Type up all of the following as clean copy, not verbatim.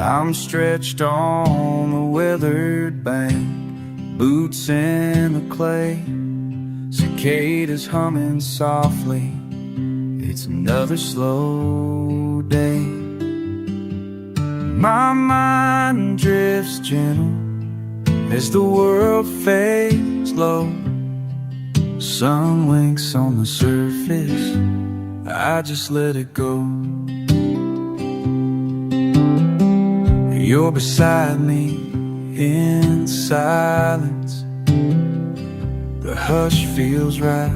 I'm stretched on the weathered bank, boots in the clay, cicadas humming softly. It's another slow day. My mind drifts gentle as the world fades low. Sun winks on the surface, I just let it go. You're beside me in silence. The hush feels right.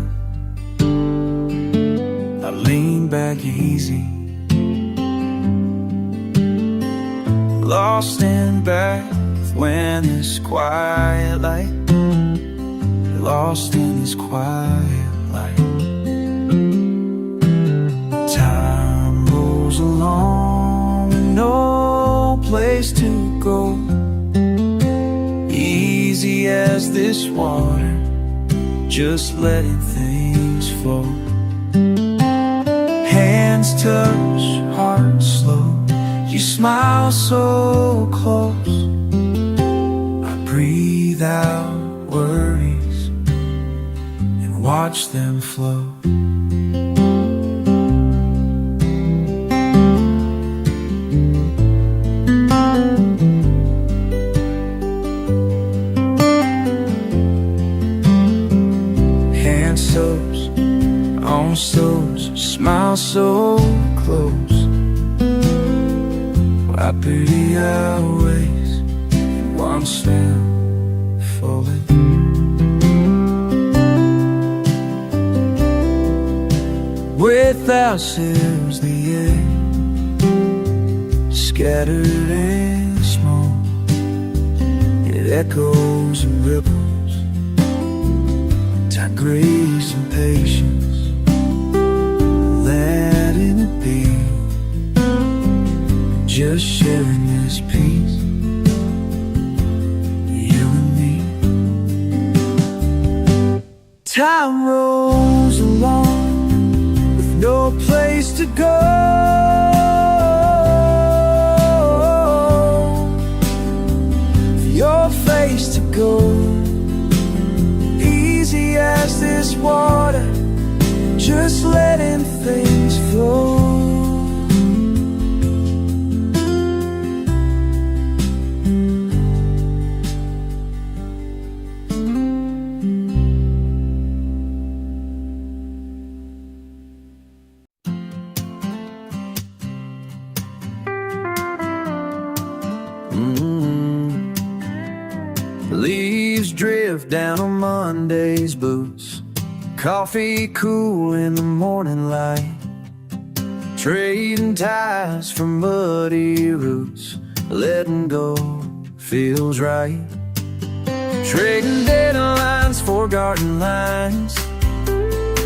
I lean back easy, lost in breath when it's quiet light, lost in this quiet light. Time rolls along, no place to go, easy as this water, just letting things flow. Hands touch, heart slow, you smile so close. I breathe out worries and watch them flow. On soles, smile so close. I pity our ways, one step forward. With ourselves, the air scattered and small, it echoes and ripples, time, grace and patience. Letting it be, just sharing this peace, you and me. Time rolls along with no place to go, for your face to go, easy as this water, just letting things flow. Leaves drift down on Monday's boots, coffee cool in the morning light, trading ties for muddy roots, letting go feels right. Trading deadlines for garden lines,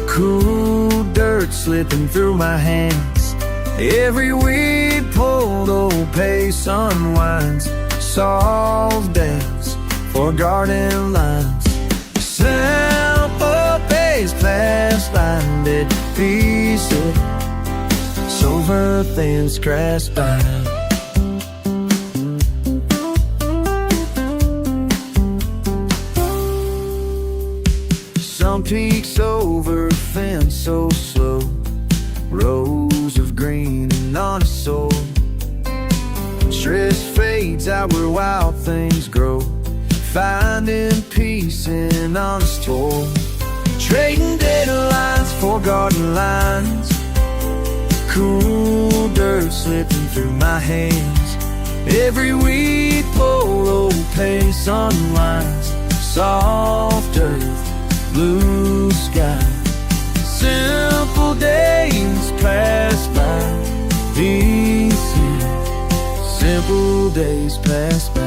cool dirt slipping through my hands. Every weed pulled, old pace unwinds, solve days for garden lines. Simple days pass by, bit piece of silver things crash by. Some peeks over a fence so slow, rows of green and honest soul. Stress fades out where wild things grow, finding peace in honest toil. Trading deadlines for garden lines, cool dirt slipping through my hands. Every weed pull, old pace unwinds, soft earth, blue sky. Simple days pass by, easy, simple days pass by.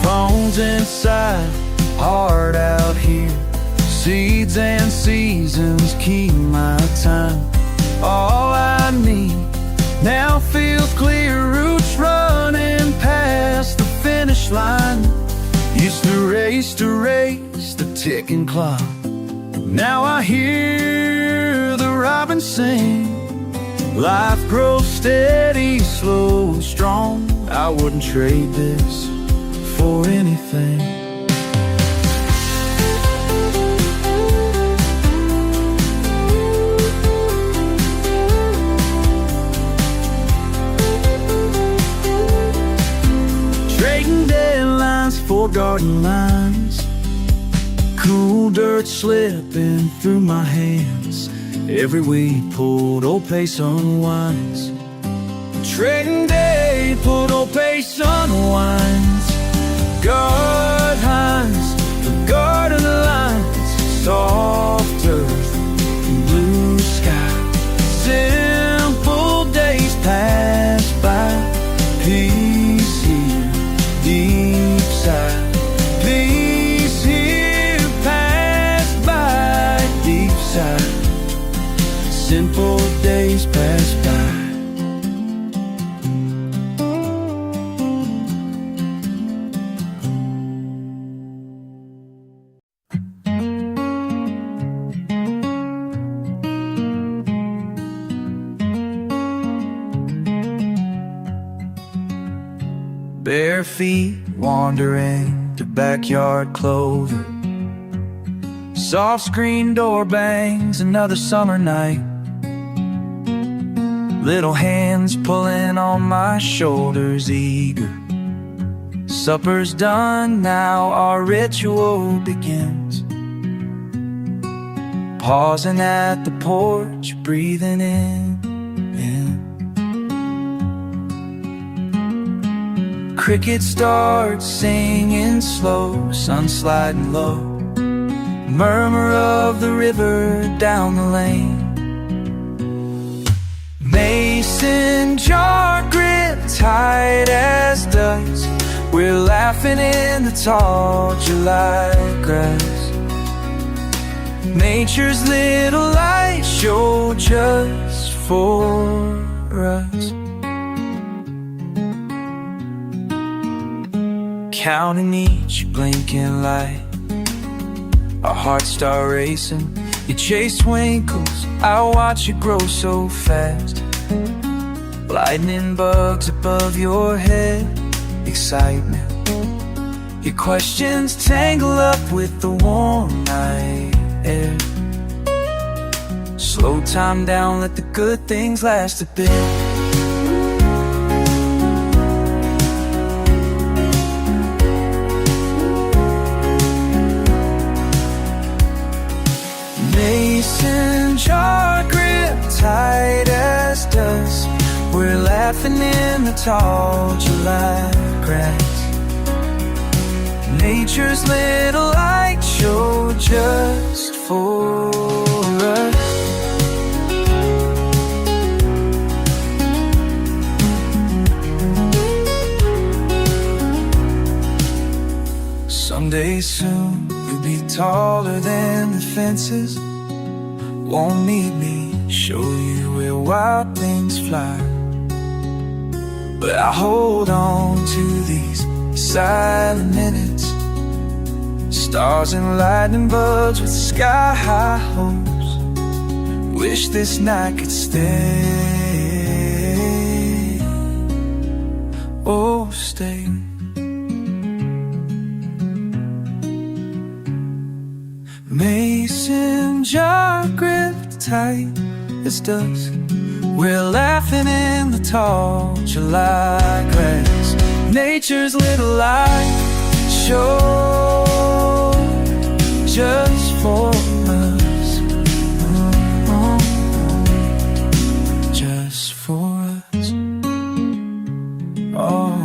Phones inside, heart out here, seeds and seasons keep my time. All I need now feels clear, roots running past the finish line. Used to race the ticking clock, Now I hear the robins sing. Life grows steady, slow, strong. I wouldn't trade this for anything. Trading deadlines for garden lines, cool dirt slipping through my hands. Every weed pulled, old pace unwinds. Trading day, pulled, old pace unwinds. Guard hinds, the garden lines, soft earth, blue sky. Simple days pass by, peace here, deep sigh. Peace here, pass by, deep sigh. Simple days pass by. Bare feet wandering to backyard clover. Soft screen door bangs, another summer night. Little hands pulling on my shoulders, eager. Supper's done now, our ritual begins. Pausing at the porch, breathing in. Crickets start singing slow, sun sliding low. Murmur of the river down the lane. Mason jar grip tight as dust. We're laughing in the tall July grass. Nature's little light show just for us. Counting each blinking light, our hearts start racing. You chase twinkles, I watch it grow so fast. Lightning bugs above your head, excitement. Your questions tangle up with the warm night air. Slow time down, let the good things last a bit. Mason jar grip tight as dust. We're laughing in the tall July grass. Nature's little light show just for us. Someday soon you'll be taller than the fences. Won't need me show you where wild things fly. But I hold on to these silent minutes. Stars and lightning bugs with sky-high hopes. Wish this night could stay. Oh, stay. Mason jar gripped tight as dusk. We're laughing in the tall July grass. Nature's little light show just for us. Just for us. Oh,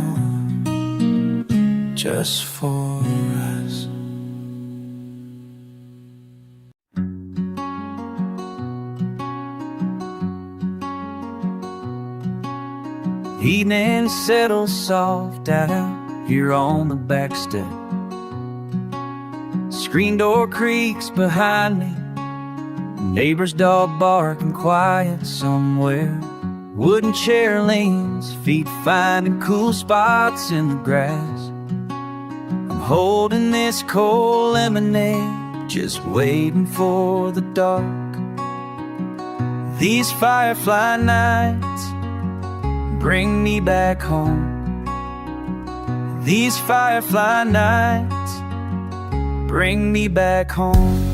just for us. Evening settles soft out here on the back step. Screen door creaks behind me. Neighbor's dog barking quiet somewhere. Wooden chair leans, feet finding cool spots in the grass. I'm holding this cold lemonade just waiting for the dark. These firefly nights bring me back home. These firefly nights bring me back home.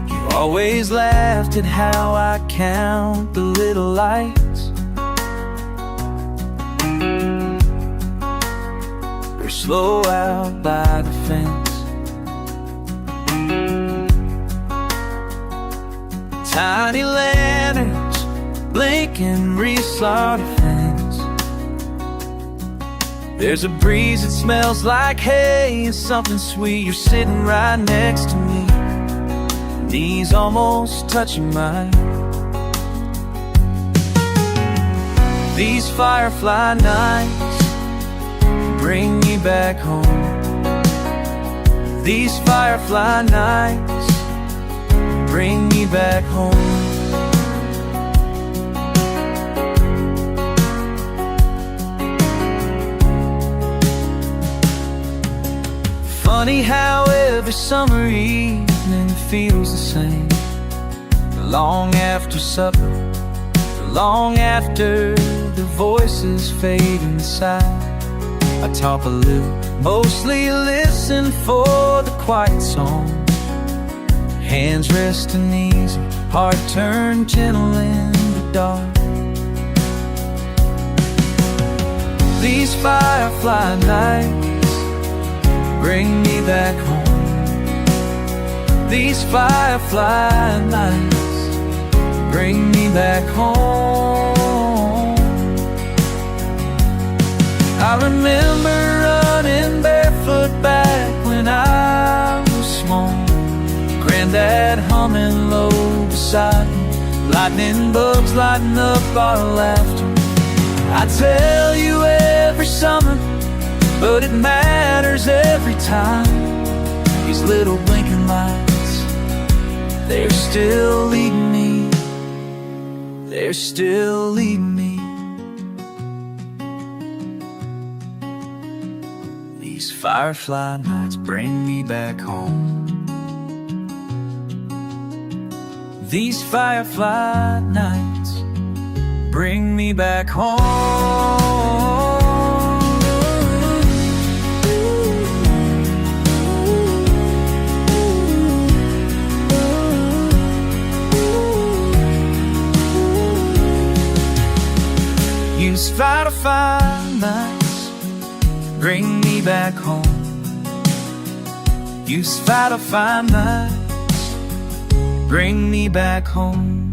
You always laughed at how I count the little lights. They're slow out by the fence. Tiny lanterns blinking resort fence. There's a breeze that smells like hay and something sweet. You're sitting right next to me, knees almost touching mine. These firefly nights bring me back home. These firefly nights bring me back home. Funny how every summer evening feels the same. Long after supper, long after the voices fade inside, I talk a little, mostly listen for the quiet song. Hands resting easy, heart turned gentle in the dark. These firefly nights bring me back home. These firefly nights bring me back home. I remember running barefoot back when I was small. Granddad humming low beside me, lightning bugs lighting up our laughter. I tell you every summer, but it matters every time. These little blinking lights, they're still leading me. They're still leading me. These firefly nights bring me back home. These firefly nights bring me back home. These firefly nights bring me back home. These firefly nights bring me back home.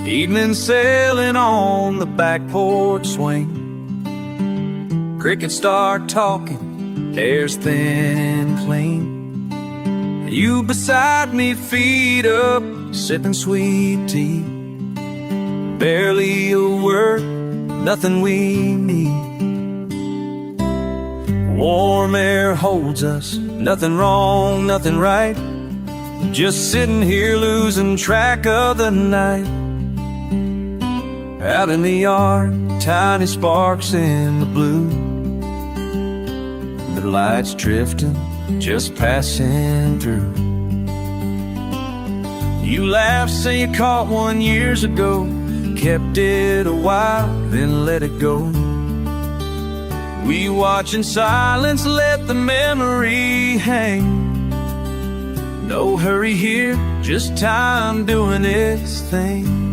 Evening sailing on the back porch swing. Crickets start talking, air's thin and clean. You beside me, feet up, sipping sweet tea. Barely a word, nothing we need. Warm air holds us, nothing wrong, nothing right. Just sitting here losing track of the night. Out in the yard, tiny sparks in the blue. The lights drifting, just passing through. You laughed, say you caught one years ago. Kept it a while, then let it go. We watch in silence, let the memory hang. No hurry here, just time doing its thing.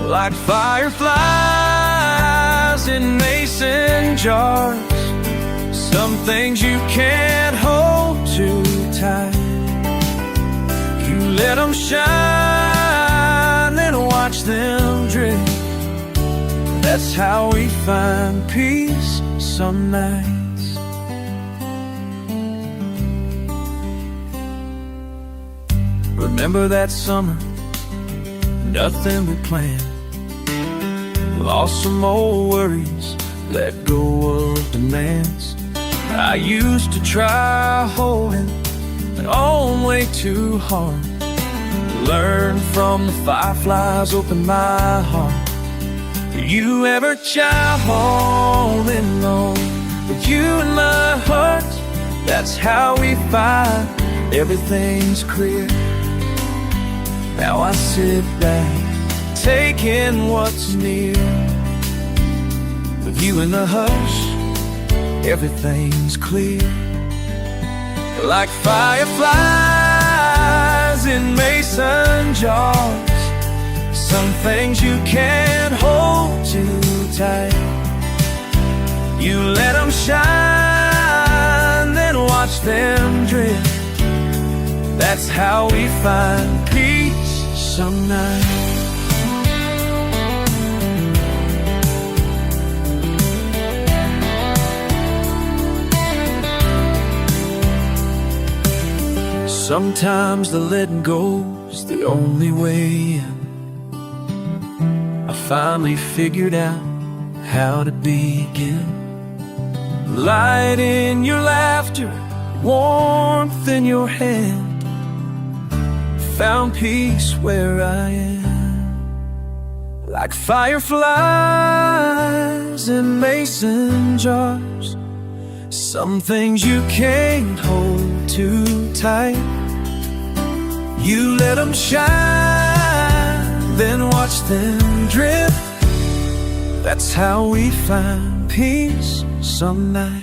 Like fireflies in mason jars, some things you can't hold too tight. You let them shine and watch them drift. That's how we find peace some nights. Remember that summer, nothing we planned. Lost some old worries, let go of demands. I used to try holding it on way too hard. Learn from the fireflies, open my heart. Do you ever try holding on with you in my heart? That's how we find everything's clear. Now I sit back, taking what's near. With you in the hush, everything's clear. Like fireflies in mason jars, some things you can't hold too tight. You let them shine, then watch them drift. That's how we find peace some nights. Sometimes the letting go's the only way in. I finally figured out how to begin. Light in your laughter, warmth in your hand. Found peace where I am. Like fireflies in mason jars, some things you can't hold too tight. You let them shine, then watch them drift. That's how we find peace some nights.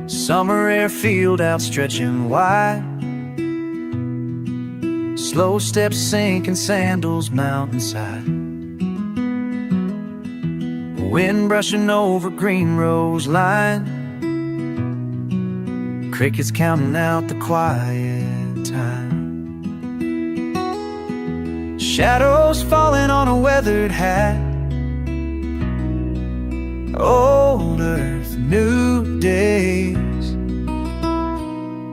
Summer airfield outstretching wide, slow steps sinking sandals mountainside. Wind brushing over green rose line, crickets counting out the quiet time. Shadows falling on a weathered hat. Old earth, new days,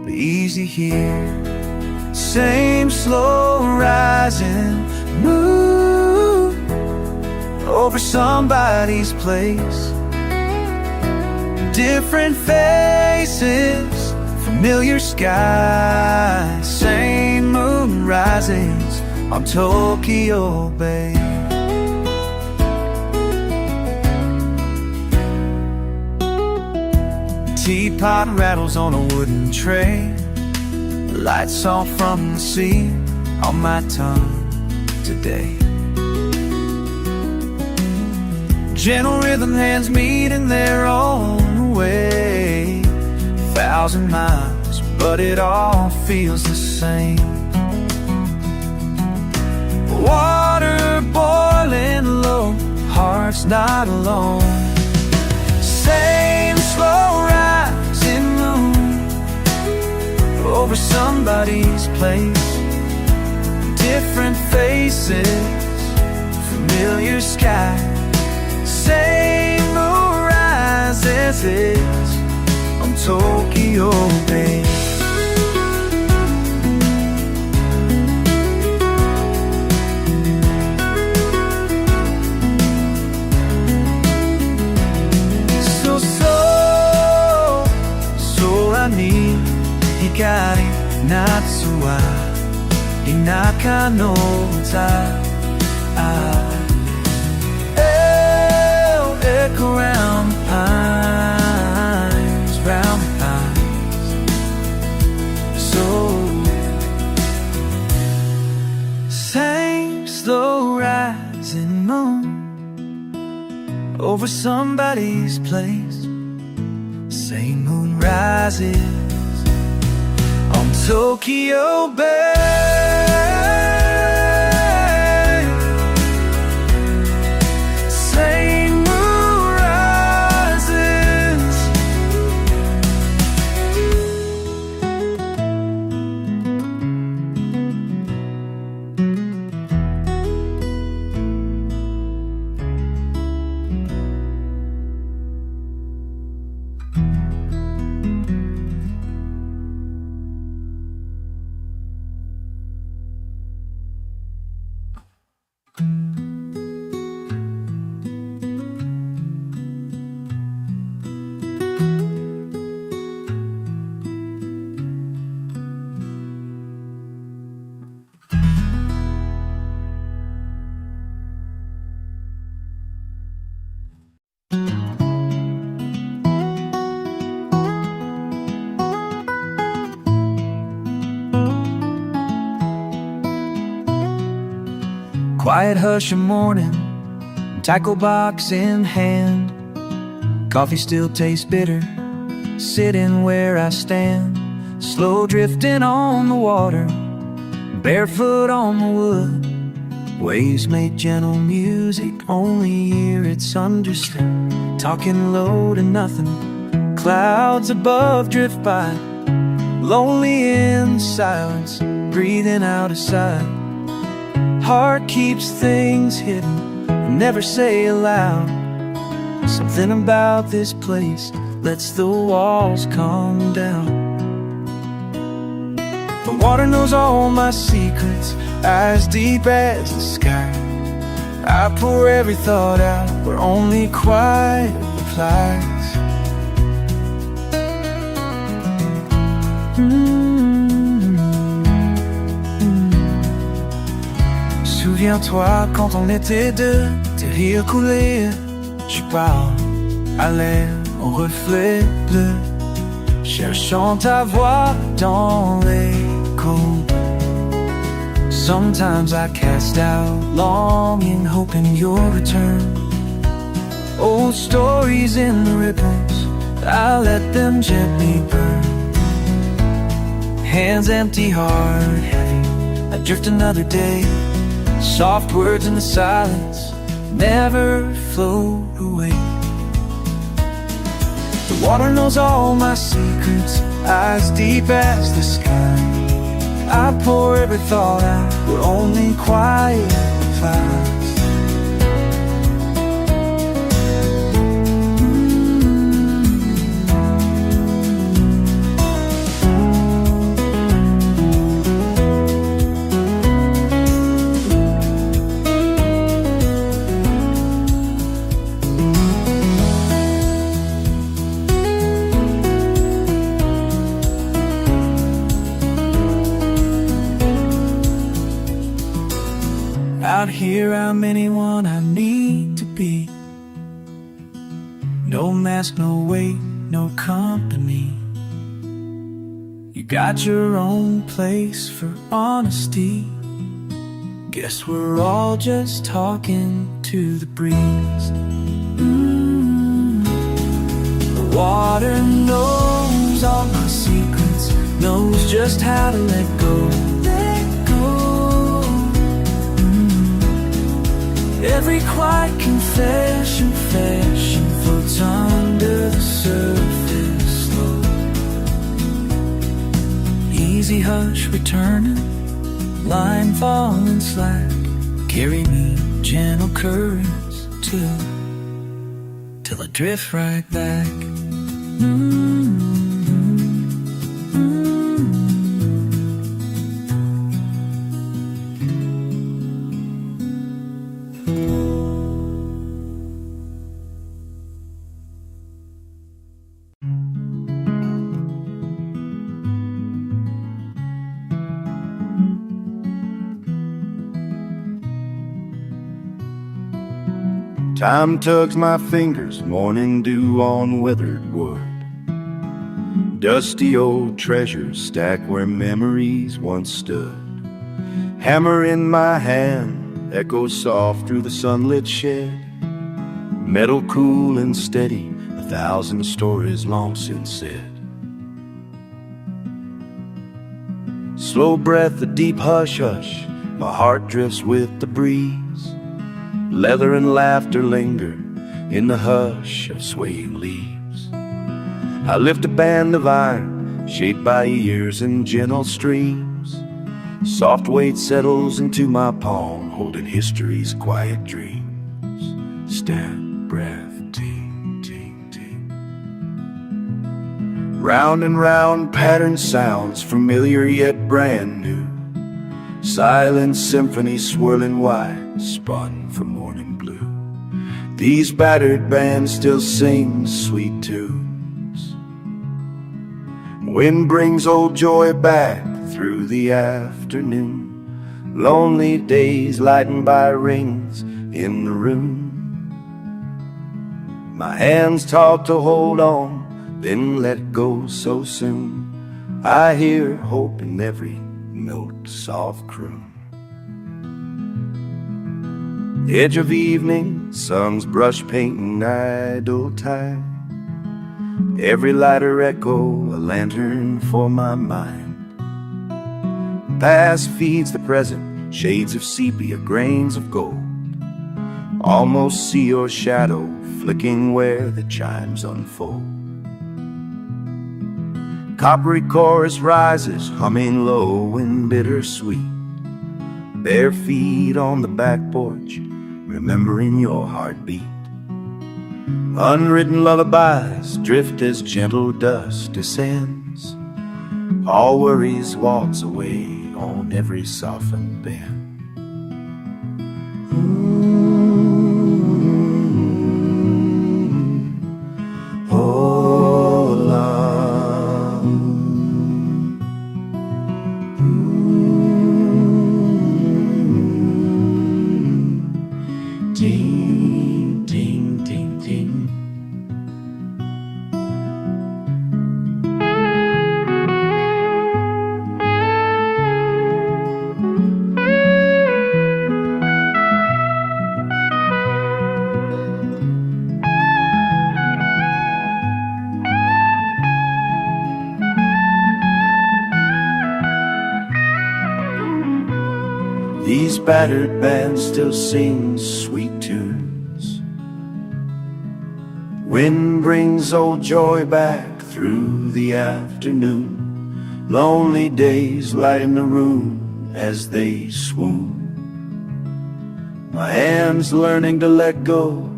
but easy here. Same slow rising moon over somebody's place. Different faces, familiar skies. Same moon rises on Tokyo Bay. Teapot rattles on a wooden tray. Lights off from the sea on my tongue today. Gentle rhythm hands meet in their own way. 1,000 miles, but it all feels the same. Water boiling low, hearts not alone. Same slow rising moon over somebody's place. Different faces, familiar sky. Same moon rises on Tokyo Bay. Hikari natsu wa inaka no utai. Echo round the pines, round the pines. So same slow rising moon over somebody's place. Same moon rises on Tokyo Bay. Same moon rises. Quiet hush of morning, tackle box in hand. Coffee still tastes bitter, sitting where I stand. Slow drifting on the water, barefoot on the wood. Waves make gentle music, only hear it's understood. Talking low to nothing, clouds above drift by. Lonely in silence, breathing out a sigh. Heart keeps things hidden, never say aloud. Something about this place lets the walls come down. The water knows all my secrets, as deep as the sky. I pour every thought out where only quiet replies. Souviens-toi quand on était deux, tes rires coulaient. Je parle à l'air, au reflet bleu, cherchant ta voix dans l'écho. Sometimes I cast out longing, hoping you'll return. Old stories in the ripples, I let them gently burn. Hands empty, heart heavy, I drift another day. Soft words in the silence never float away. The water knows all my secrets, as deep as the sky. I pour every thought out where only quiet replies. Out here I'm anyone I need to be. No mask, no weight, no company. You got your own place for honesty. Guess we're all just talking to the breeze. The water knows all my secrets, knows just how to let go. Every quiet confession, fashion floats under the surface slow. Easy hush returning, line falling slack. Carry me gentle currents till I drift right back. Time tugs my fingers, morning dew on weathered wood. Dusty old treasures stack where memories once stood. Hammer in my hand, echoes soft through the sunlit shed. Metal cool and steady, 1,000 stories long since said. Slow breath, a deep hush hush, my heart drifts with the breeze. Leather and laughter linger in the hush of swaying leaves. I lift a band of iron, shaped by years and gentle streams. Soft weight settles into my palm, holding history's quiet dreams. Step, breath, ting, ting, ting. Round and round pattern sounds, familiar yet brand new. Silent symphony swirling wide, spun from morning blue. These battered bands still sing sweet tunes. Wind brings old joy back through the afternoon. Lonely days lightened by rings in the room. My hands taught to hold on, then let go so soon. I hear hope in every note, soft croon. Edge of evening, sun's brush painting idle time. Every lighter echo, a lantern for my mind. Past feeds the present, shades of sepia, grains of gold. Almost see your shadow flicking where the chimes unfold. Coppery chorus rises, humming low and bittersweet. Bare feet on the back porch, remembering your heartbeat. Unwritten lullabies drift as gentle dust descends. All worries waltz away on every softened bend. Oh, love. Ding, ding, ding, ding. These battered bands still sing sweet tunes. Wind brings old joy back through the afternoon. Lonely days lighten the room as they swoon. My hands learning to let go,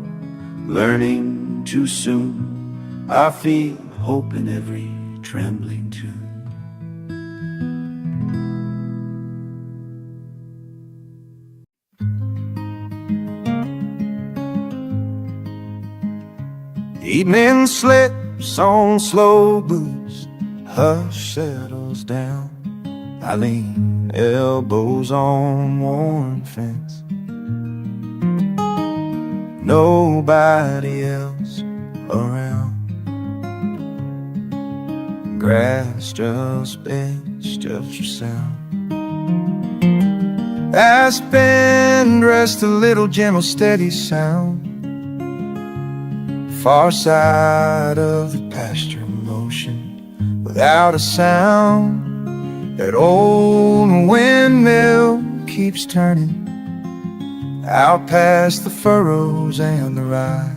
learning too soon. I feel hope in every trembling tune. Evening slips on slow boots, hush settles down. I lean elbows on worn fence. Nobody else around. Grass just bends just for sound. Aspen rest a little gentle steady sound. Far side of the pasture motion, without a sound. That old windmill keeps turning out past the furrows and the rye,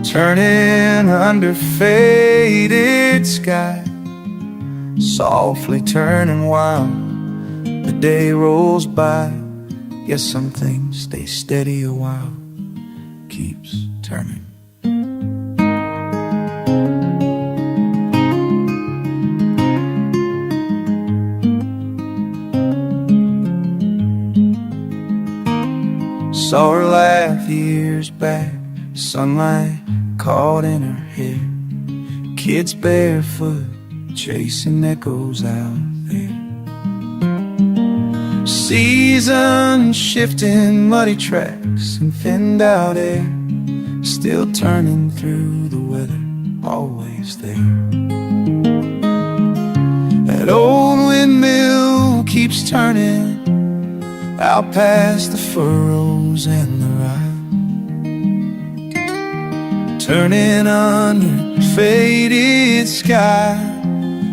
turning under faded sky, softly turning while the day rolls by. Guess some things stay steady a while, keeps turning. Saw her laugh years back, sunlight caught in her hair. Kids barefoot chasing echoes out there. Seasons shifting muddy tracks and thinned out air, still turning through the weather, always there. That old windmill keeps turning out past the furrows and the rye, turning under faded sky,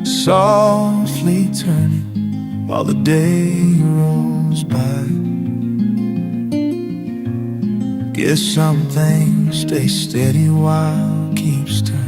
softly turning while the day rolls by. Guess some things stay steady while it keeps turning.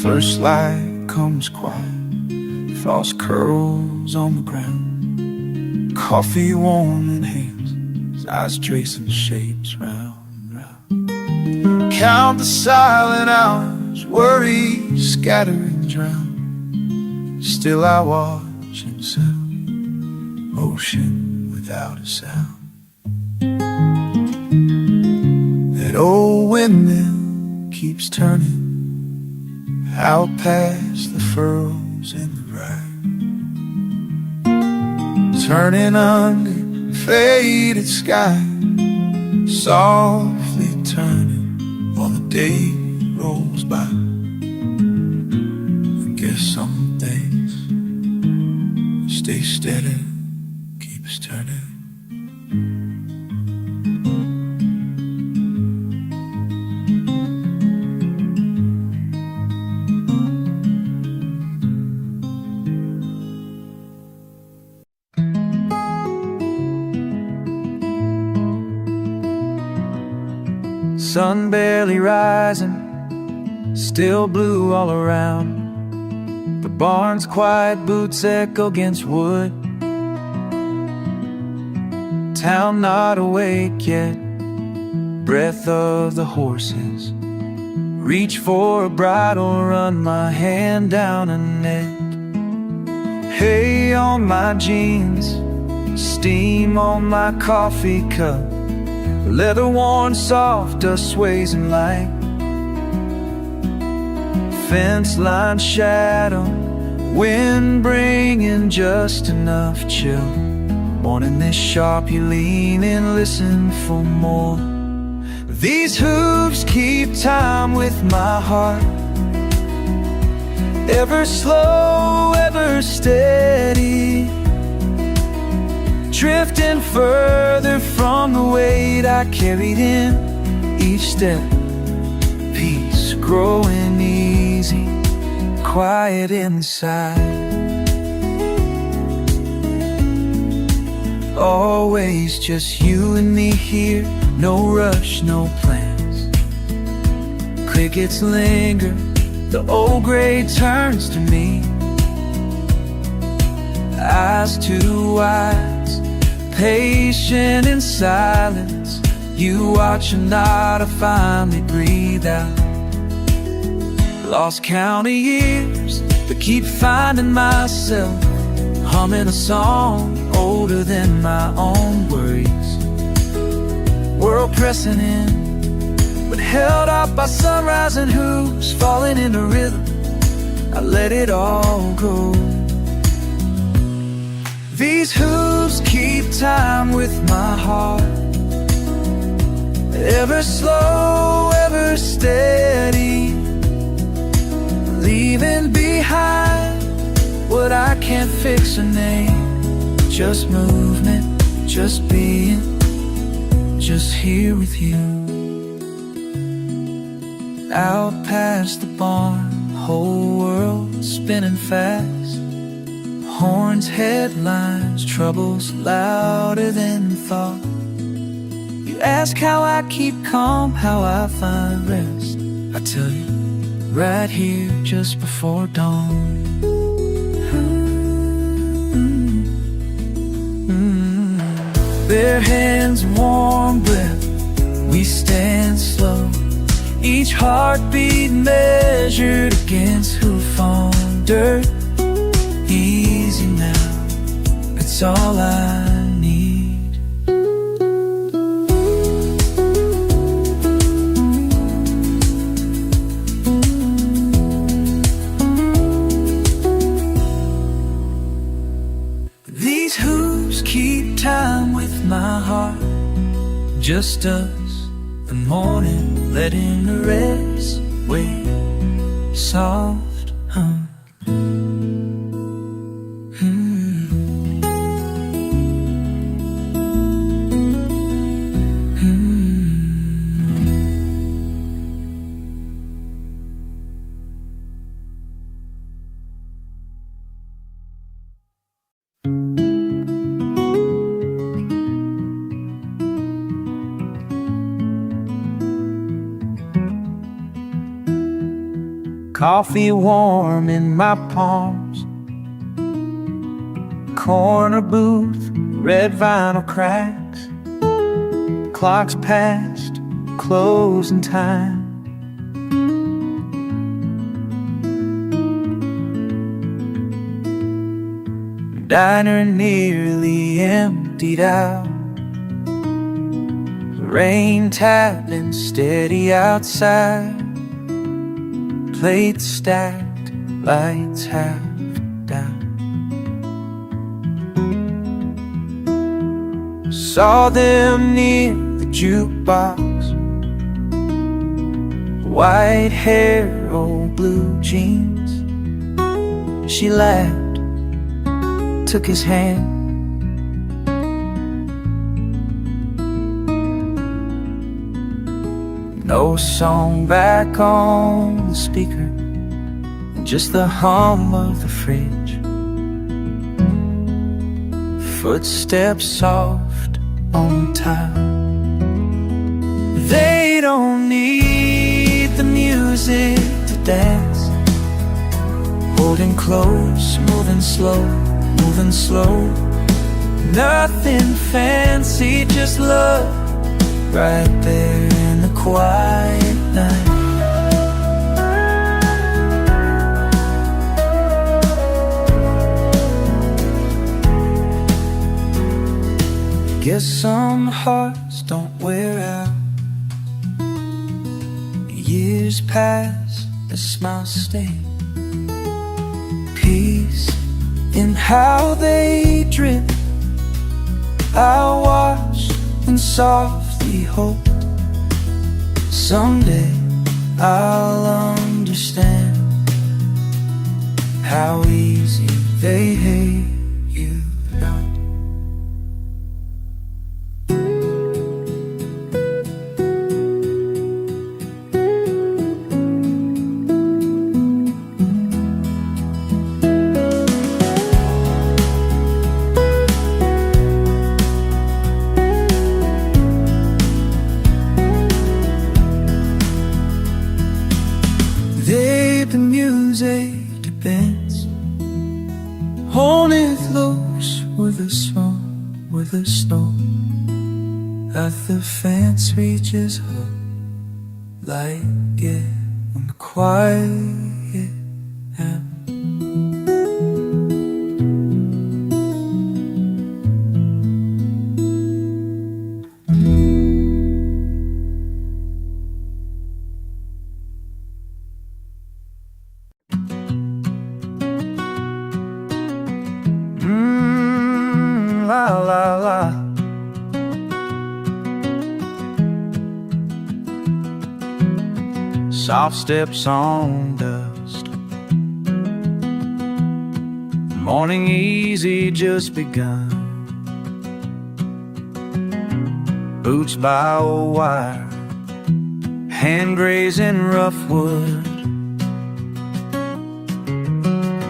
First light comes quiet, frost curls on the ground, coffee warm in hands, his eyes tracing shapes round and round. Count the silent hours, worry scatter and drown. Still I watch and settle, ocean without a sound. That old windmill keeps turning out past the furrows in the rye, turning under faded sky softly turning while the day rolls by. I guess some days stay steady, keep us turning. Sun barely rising, still blue all around. The barn's quiet boots echo against wood. Town not awake yet, breath of the horses. Reach for a bridle, run my hand down a neck. Hay on my jeans, steam on my coffee cup. Leather worn soft, dust sways in light. Fence line shadow, wind bringing just enough chill. Morning this sharp, you lean and listen for more. These hooves keep time with my heart, ever slow, ever steady, drifting further from the weight I carried in each step. Peace growing easy, quiet inside. Always just you and me here, no rush, no plans. Crickets linger, the old gray turns to me. Eyes too wide, patient in silence. You watch and nod, I finally breathe out. Lost count of years, but keep finding myself humming a song older than my own worries. World pressing in, but held up by sunrise and hoops falling in the rhythm. I let it all go. These hooves keep time with my heart, ever slow, ever steady, leaving behind what I can't fix or name. Just movement, just being, just here with you. Out past the barn, whole world spinning fast. Horns, headlines, troubles louder than thought. You ask how I keep calm, how I find rest. I tell you, right here just before dawn. Bare hands, warm breath, we stand slow. Each heartbeat measured against hoof on dirt. Easy now, it's all I need. These hooves keep time with my heart, just us, the morning, letting the rest wait, soft hum. Coffee warm in my palms, corner booth, red vinyl cracks, clocks past, closing time. Diner nearly emptied out, rain tapping steady outside. Plates stacked, lights half down. Saw them near the jukebox, white hair, old blue jeans. She laughed, took his hand. No song back on the speaker, just the hum of the fridge. Footsteps soft on tile. They don't need the music to dance. Holding close, moving slow, moving slow. Nothing fancy, just love right there in the quiet night. Guess some hearts don't wear out. Years pass, the smiles stay. Peace in how they drip. I'll watch and softly hope someday I'll understand how easy they hate you out. The music depends on it loose with a song, with a snow. At the fence reaches up, like it on the quiet out. La la la. Soft steps on dust. Morning easy just begun. Boots by old wire, hand grazing rough wood.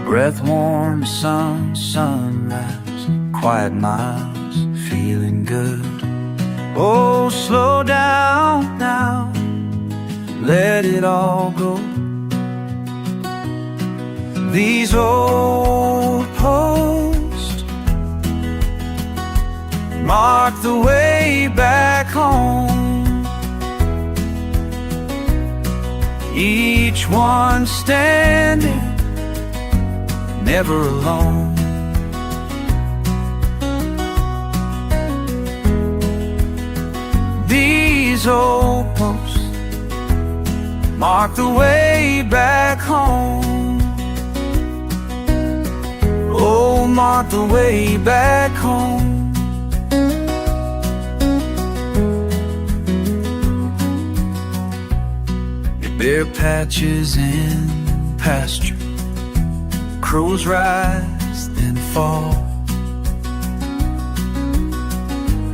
Breath warm, sunrise. Quiet miles, feeling good. Oh, slow down now, let it all go. These old posts mark the way back home. Each one standing, never alone. These old posts mark the way back home. Oh, mark the way back home. Your bare patches in pasture, crows rise then fall.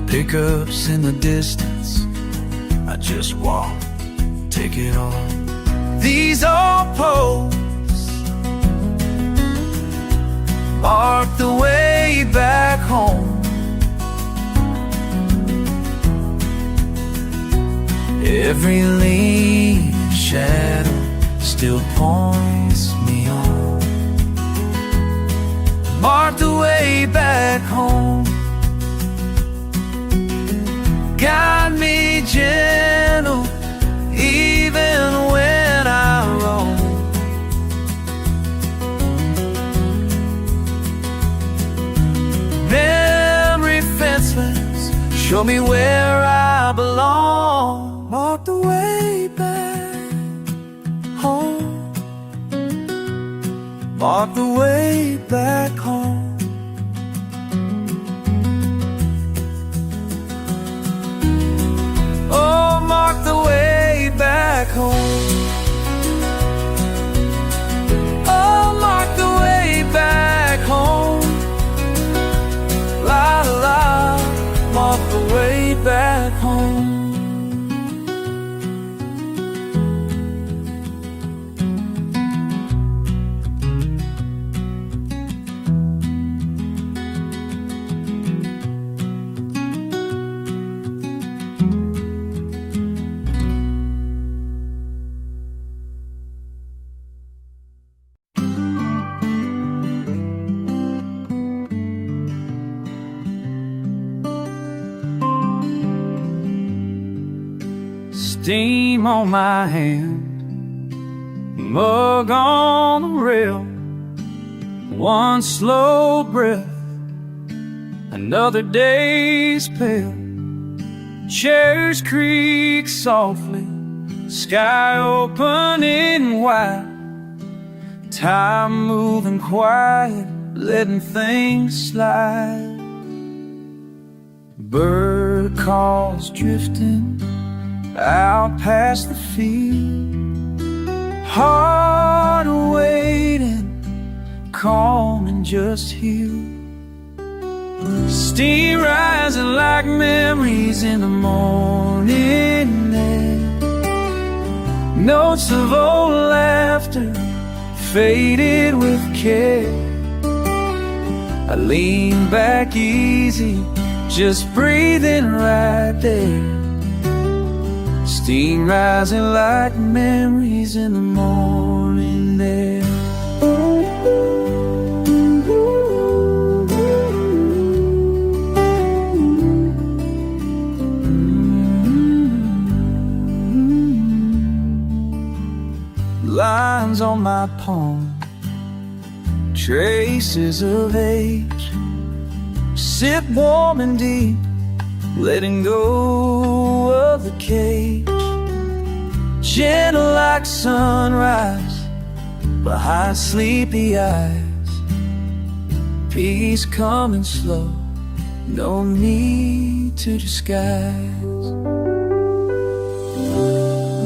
Pickups in the distance, I just walk, take it all. These old posts mark the way back home. Every lean shadow still points me on. Mark the way back home. Guide me gentle, even when I roam. Memory fenceless, show me where I belong. Mark the way back home. Mark the way back home. steam on my hand, mug on the rail. One slow breath, another day's pale. Chairs creak softly, sky opening wide. Time moving quiet, letting things slide. Bird calls drifting out past the field. Heart waiting, calm and just healed. Steam rising like memories in the morning air. Notes of old laughter faded with care. I lean back easy, just breathing right there. Steam rising like memories in the morning air. Lines on my palm, traces of age. Sip warm and deep, letting go of the cage. Gentle like sunrise behind sleepy eyes. Peace coming slow, no need to disguise.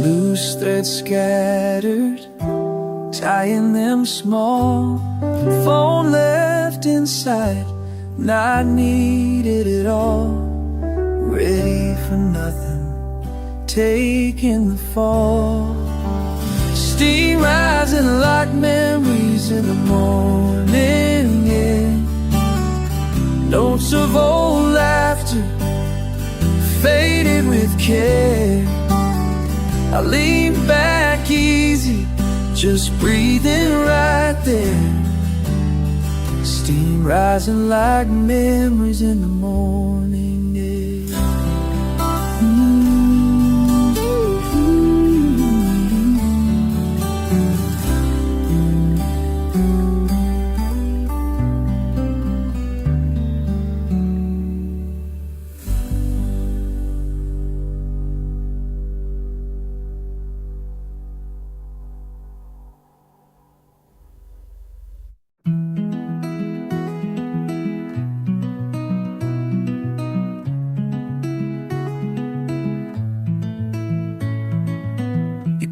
Loose threads scattered, tying them small. Phone left inside, not needed at all. Ready for nothing, taking the fall. Steam rising like memories in the morning air. Notes of old laughter faded with care. I lean back easy, just breathing right there. Steam rising like memories in the morning air.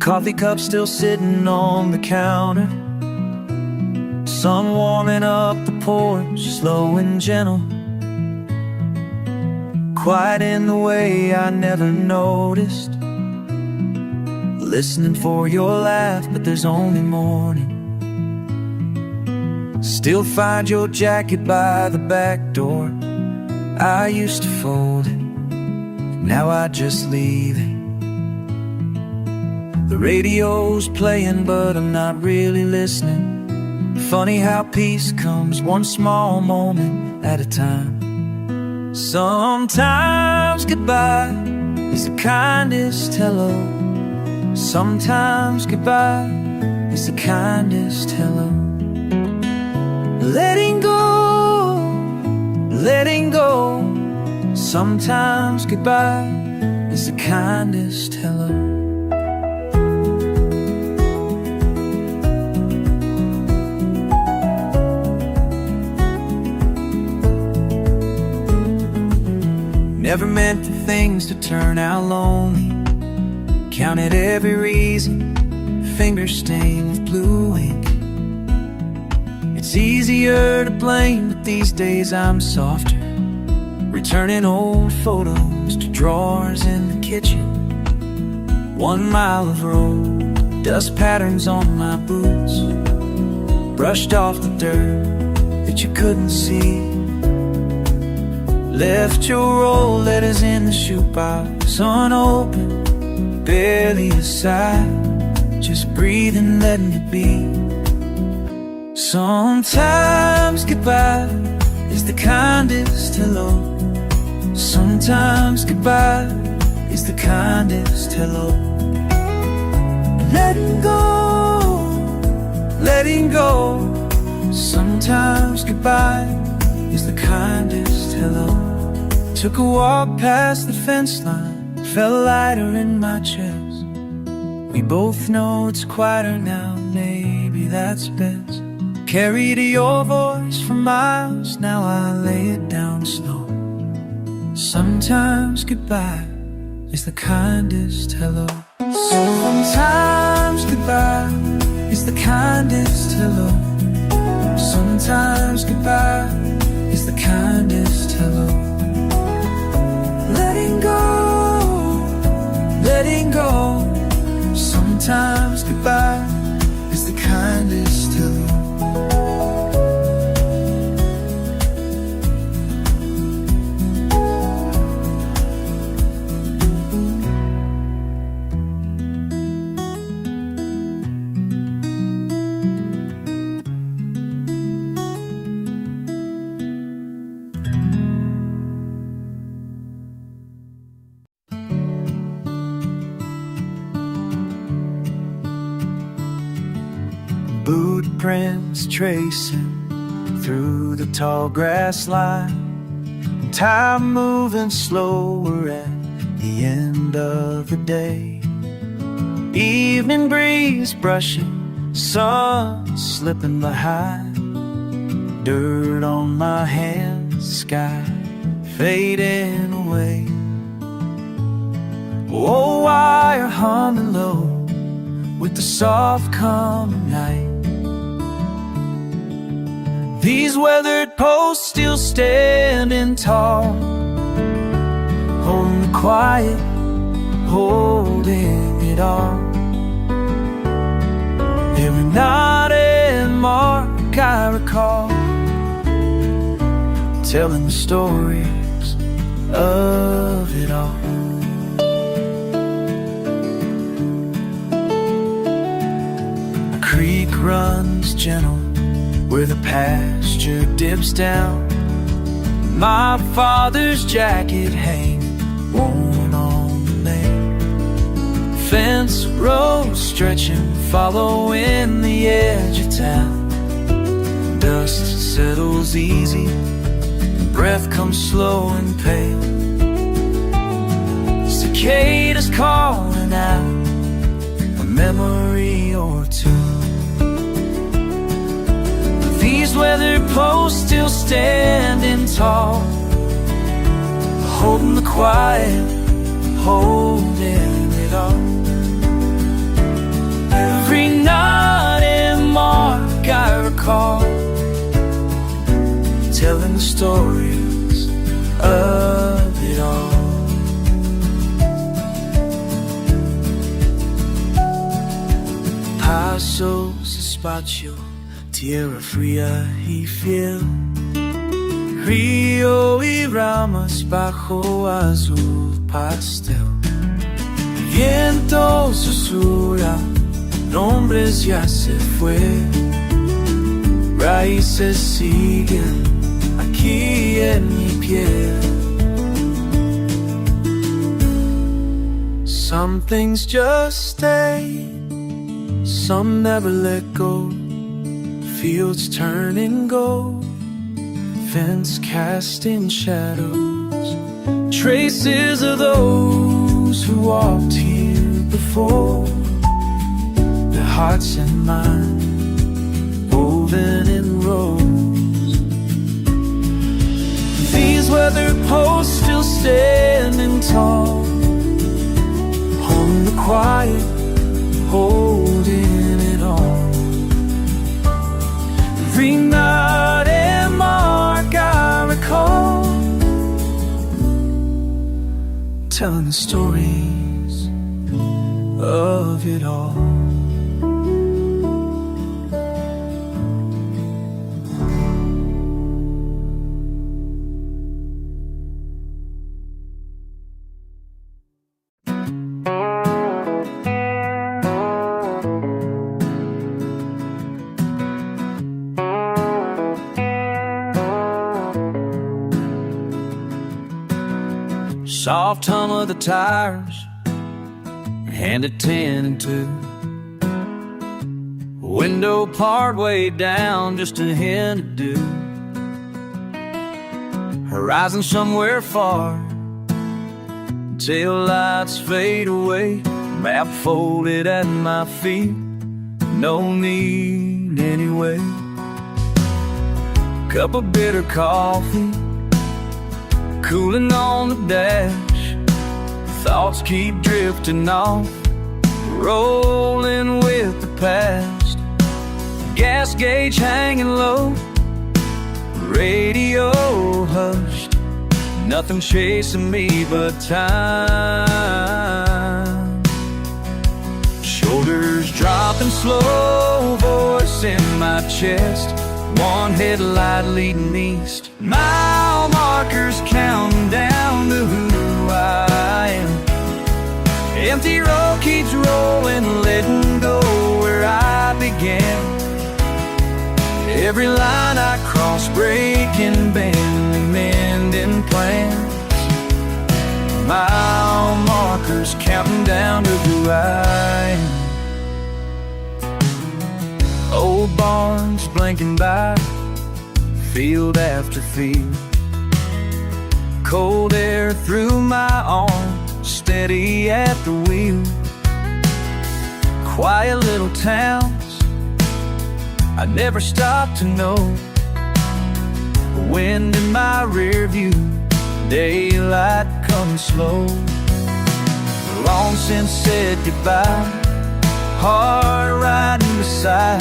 Coffee cup still sitting on the counter. Sun warming up the porch, slow and gentle. Quiet in the way I never noticed. Listening for your laugh, but there's only morning. Still find your jacket by the back door. I used to fold it, now I just leave it. The radio's playing, but I'm not really listening. Funny how peace comes one small moment at a time. Sometimes goodbye is the kindest hello. Sometimes goodbye is the kindest hello. Letting go. Sometimes goodbye is the kindest hello. Never meant for things to turn out lonely. Counted every reason, fingers stained with blue ink. It's easier to blame, but these days I'm softer. Returning old photos to drawers in the kitchen. 1 mile of road, dust patterns on my boots. Brushed off the dirt that you couldn't see. Left your old letters in the shoebox, unopened, barely a sigh. Just breathing, letting it be. Sometimes goodbye is the kindest hello. Sometimes goodbye is the kindest hello. Letting go, letting go. Sometimes goodbye is the kindest hello. Took a walk past the fence line, felt lighter in my chest. We both know it's quieter now, maybe that's best. Carried your voice for miles, now I lay it down slow. Sometimes goodbye is the kindest hello. Sometimes goodbye is the kindest hello. Sometimes goodbye is the kindest hello. Letting go, letting go. Sometimes goodbye is the kindest hello. Boot prints tracing through the tall grass line, time moving slower at the end of the day. Evening breeze brushing, sun slipping behind, dirt on my hands, sky fading away. Oh, wire humming low with the soft coming night. These weathered posts still standing tall, holding the quiet, holding it all. Every knot and mark I recall, telling the stories of it all. A creek runs gentle where the pasture dips down. My father's jacket hanging, worn on the lane. Fence row stretching, following the edge of town. Dust settles easy, breath comes slow and pale. Cicadas calling out a memory or two. These weathered posts still standing tall, holding the quiet, holding it all. Every knot and mark I recall, telling the stories of it all. Pasos despacio, tierra fría y fiel, río y ramas bajo azul pastel. Viento susurra, nombres ya se fue, raíces siguen aquí en mi piel. Some things just stay, some never let go. Fields turning gold, fence casting shadows, traces of those who walked here before. Their hearts and minds woven in rows. These weathered posts still standing tall, holding the quiet, holding it all. Every knot and mark I recall, telling the stories of it all. soft hum of the tires, and at 10 and 2. Window part way down, just a hint of dew. Horizon somewhere far, tail lights fade away. Map folded at my feet, no need anyway. Cup of bitter coffee, cooling on the dash. Thoughts keep drifting off, rolling with the past. Gas gauge hanging low, radio hushed. Nothing chasing me but time. Shoulders dropping slow, voice in my chest. One headlight leading east, mile markers counting down to who I am. Empty road keeps rolling, letting go where I began. Every line I cross, breaking, bending, mending plans. Mile markers counting down to who I am. Old barns blinking by, field after field. Cold air through my arms, steady at the wheel. Quiet little towns I never stopped to know. Wind in my rear view, daylight coming slow. Long since said goodbye, heart riding beside.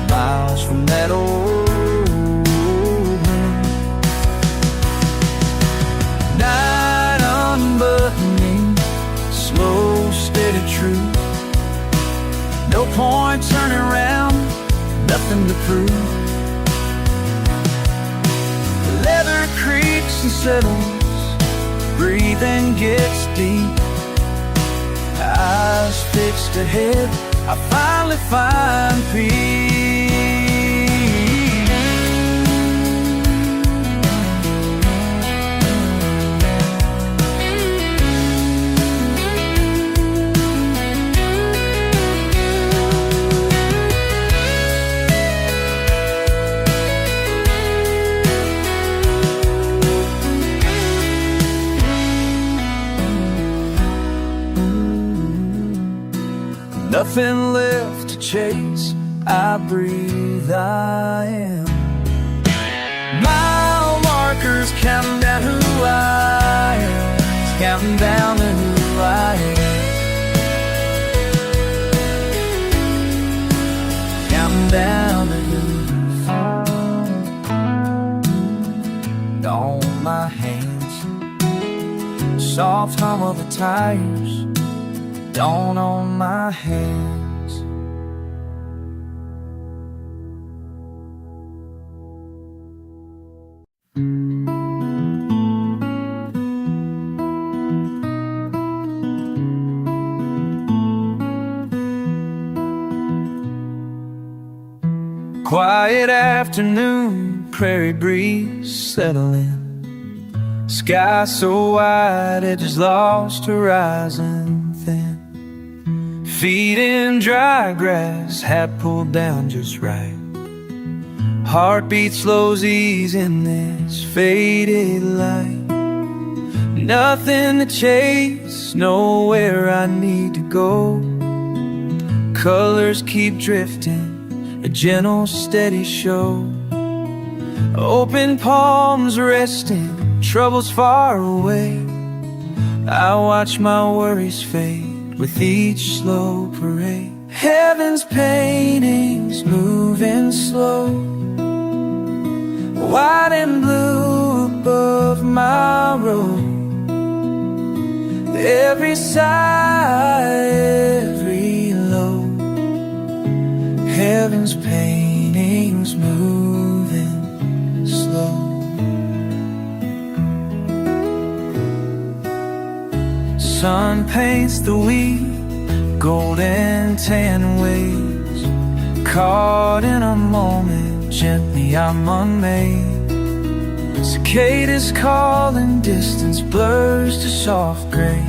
Miles from that old home. Night unbuttoning, slow, steady truth. No point turning around, nothing to prove. Leather creaks and settles, breathing gets deep. Eyes fixed ahead, I finally find peace. Nothing left to chase, I breathe, I am. Mile markers counting down who I am, counting down to who I am. Counting down to who on my hands. Soft hum of the tires, dawn on my hands. Quiet afternoon, prairie breeze settling. Sky so wide, edges lost, horizon thin. Feet in dry grass, hat pulled down just right. Heartbeat slows ease in this faded light. Nothing to chase, nowhere I need to go. Colors keep drifting, a gentle steady show. Open palms resting, troubles far away. I watch my worries fade with each slow parade. Heaven's paintings moving slow, white and blue above my road. Every sigh, every low, heaven's paintings moving slow. Sun paints the wheat, golden tan waves. Caught in a moment, gently I'm unmade. Cicadas call and distance blurs to soft gray.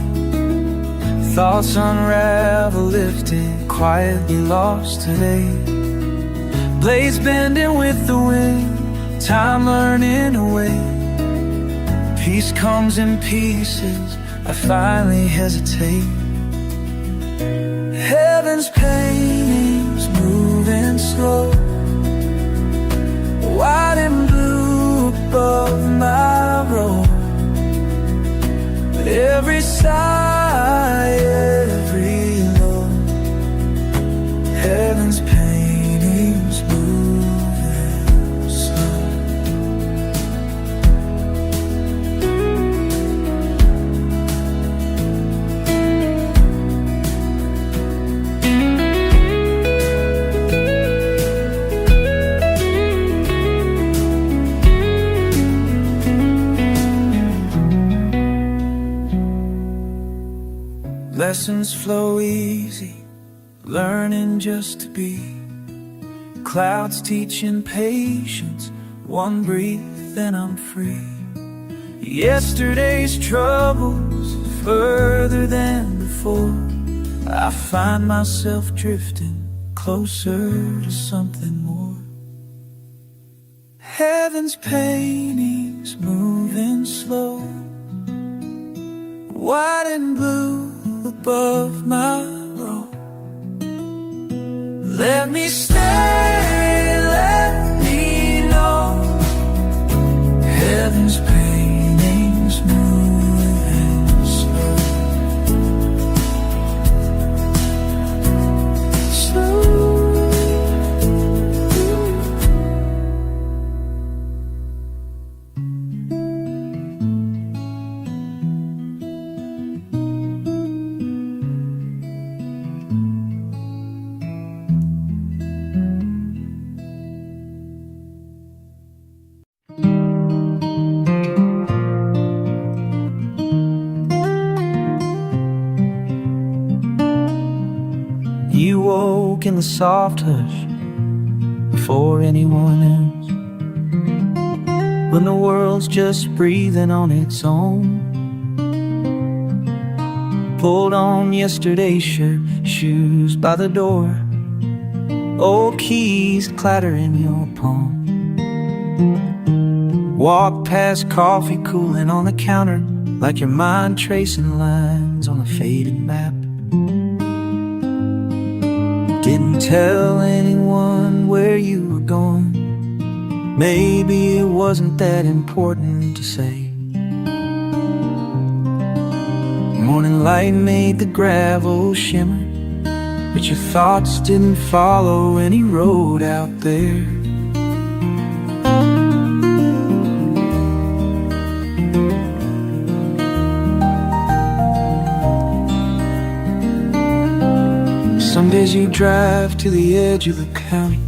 Thoughts unravel, lifted, quietly lost today. Blades bending with the wind, time learning away. Peace comes in pieces, I finally hesitate. Heaven's paintings moving slow, white and blue above my road. But every sigh, every low, heaven's paintings moving slow. Lessons flow easy, learning just to be. Clouds teaching patience, one breath and I'm free. Yesterday's troubles further than before. I find myself drifting closer to something more. Heaven's paintings moving slow, white and blue above my road. Let me stay, let me know. Heaven's paintings moving slow, slow. You woke in the soft hush before anyone else, when the world's just breathing on its own. Pulled on yesterday's shirt, shoes by the door, old keys clatter in your palm. Walk past coffee cooling on the counter, like your mind tracing lines on a faded map. Didn't tell anyone where you were going, maybe it wasn't that important to say. Morning light made the gravel shimmer, but your thoughts didn't follow any road out there. Some days you drive to the edge of the county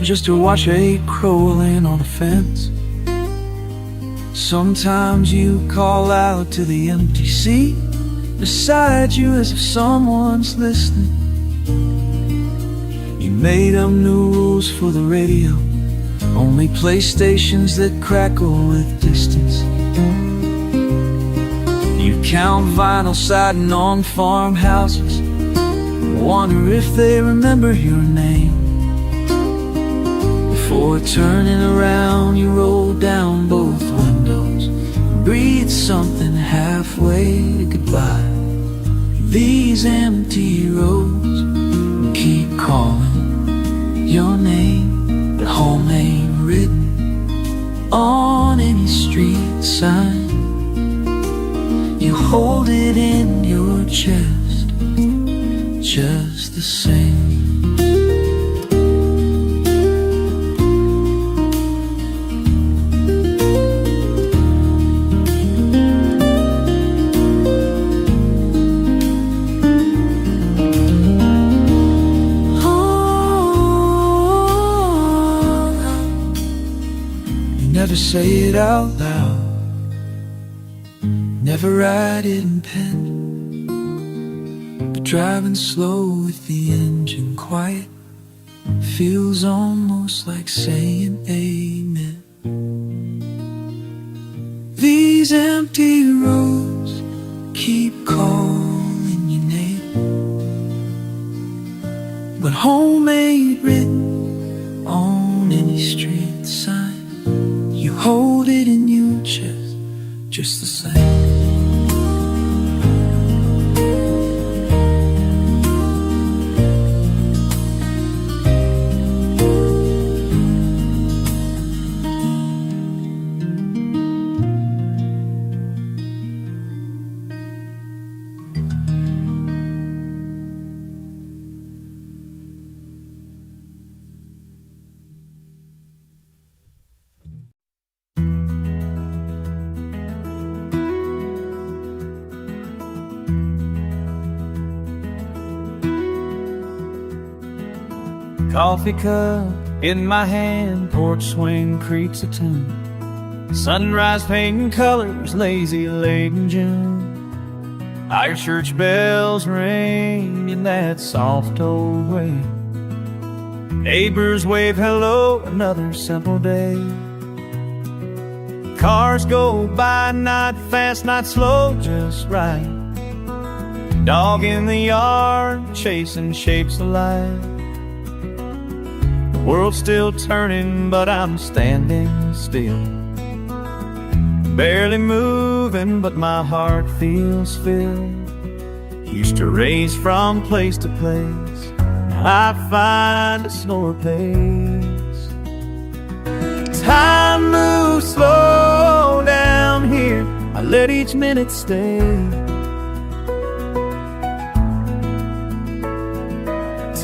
just to watch a crow land on a fence. Sometimes you call out to the empty seat beside you as if someone's listening. You made up new rules for the radio, only play stations that crackle with distance. You count vinyl siding on farmhouses, wonder if they remember your name. Before turning around, you roll down both windows, breathe something halfway goodbye. These empty roads keep calling your name, but home ain't written on any street sign. You hold it in your chest, just the same. Never say it out loud, never write it in pen, but driving slow with the engine quiet feels almost like saying amen. These empty roads keep calling your name, but home ain't written on any street sign. You hold it in your chest just the same. Coffee cup in my hand, porch swing creaks a tune. Sunrise painting colors, lazy late in June. Our church bells ring in that soft old way. Neighbors wave hello, another simple day. Cars go by, not fast, not slow, just right. Dog in the yard, chasing shapes of life. World's still turning, but I'm standing still. Barely moving, but my heart feels filled. Used to race from place to place, now I find a slower pace. Time moves slow down here, I let each minute stay.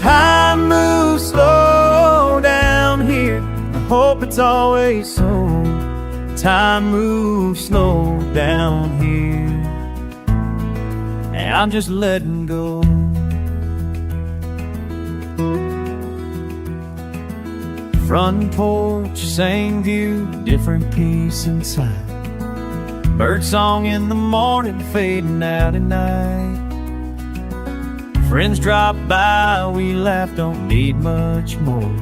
Time moves slow down here, I hope it's always so. Time moves slow down here, and I'm just letting go. Front porch, same view, different peace inside. Bird song in the morning, fading out at night. Friends drop by, we laugh, don't need much more.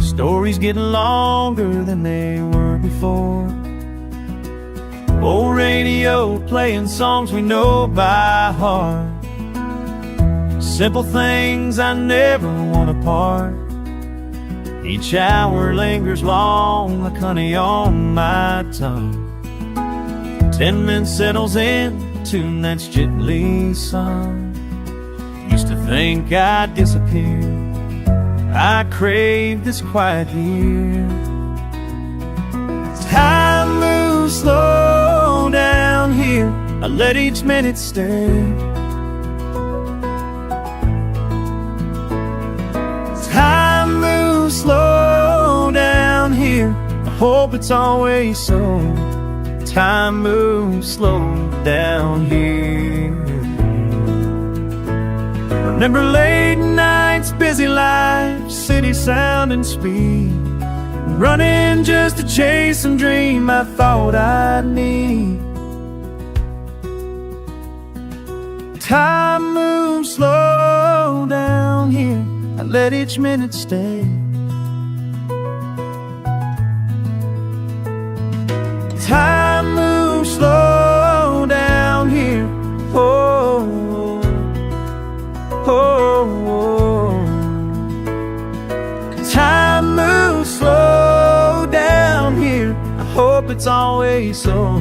Stories get longer than they were before. Old radio playing songs we know by heart. Simple things I never want apart. Each hour lingers long like honey on my tongue. 10 minutes settles in, a tune that's gently sung. Used to think I'd disappear, I crave this quiet here. Time moves slow down here, I let each minute stay. Time moves slow down here, I hope it's always so. Time moves slow down here. Remember late nights, busy life, city sound and speed. Running just to chase some dream I thought I'd need. Time moves slow down here, I let each minute stay. Time moves slow down here, oh, oh, oh. Time moves slow down here, I hope it's always so.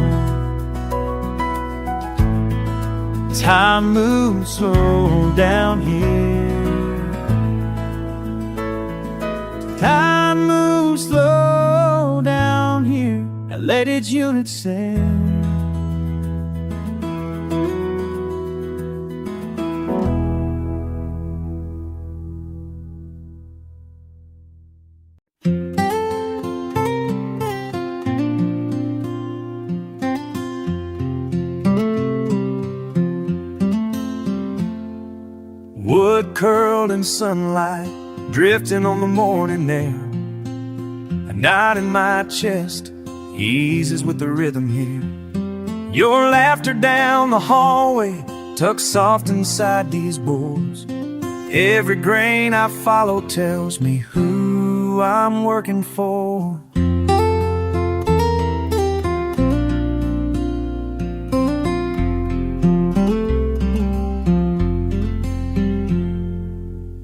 Time moves slow down here. Time moves slow down here, and let its unit sail. Wood curled in sunlight, drifting on the morning air. A knot in my chest eases with the rhythm here. Your laughter down the hallway tucks soft inside these boards. Every grain I follow tells me who I'm working for.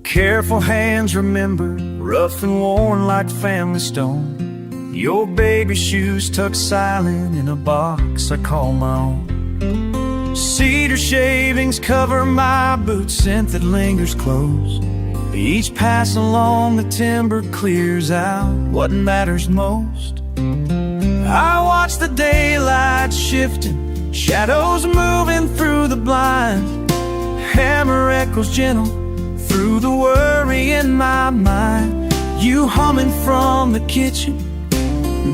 Careful hands remember, rough and worn like family stone. Your baby shoes tucked silent in a box I call my own. Cedar shavings cover my boot scent that lingers close. Each pass along the timber clears out what matters most. I watch the daylight shifting, shadows moving through the blinds. Hammer echoes gentle through the worry in my mind. You humming from the kitchen,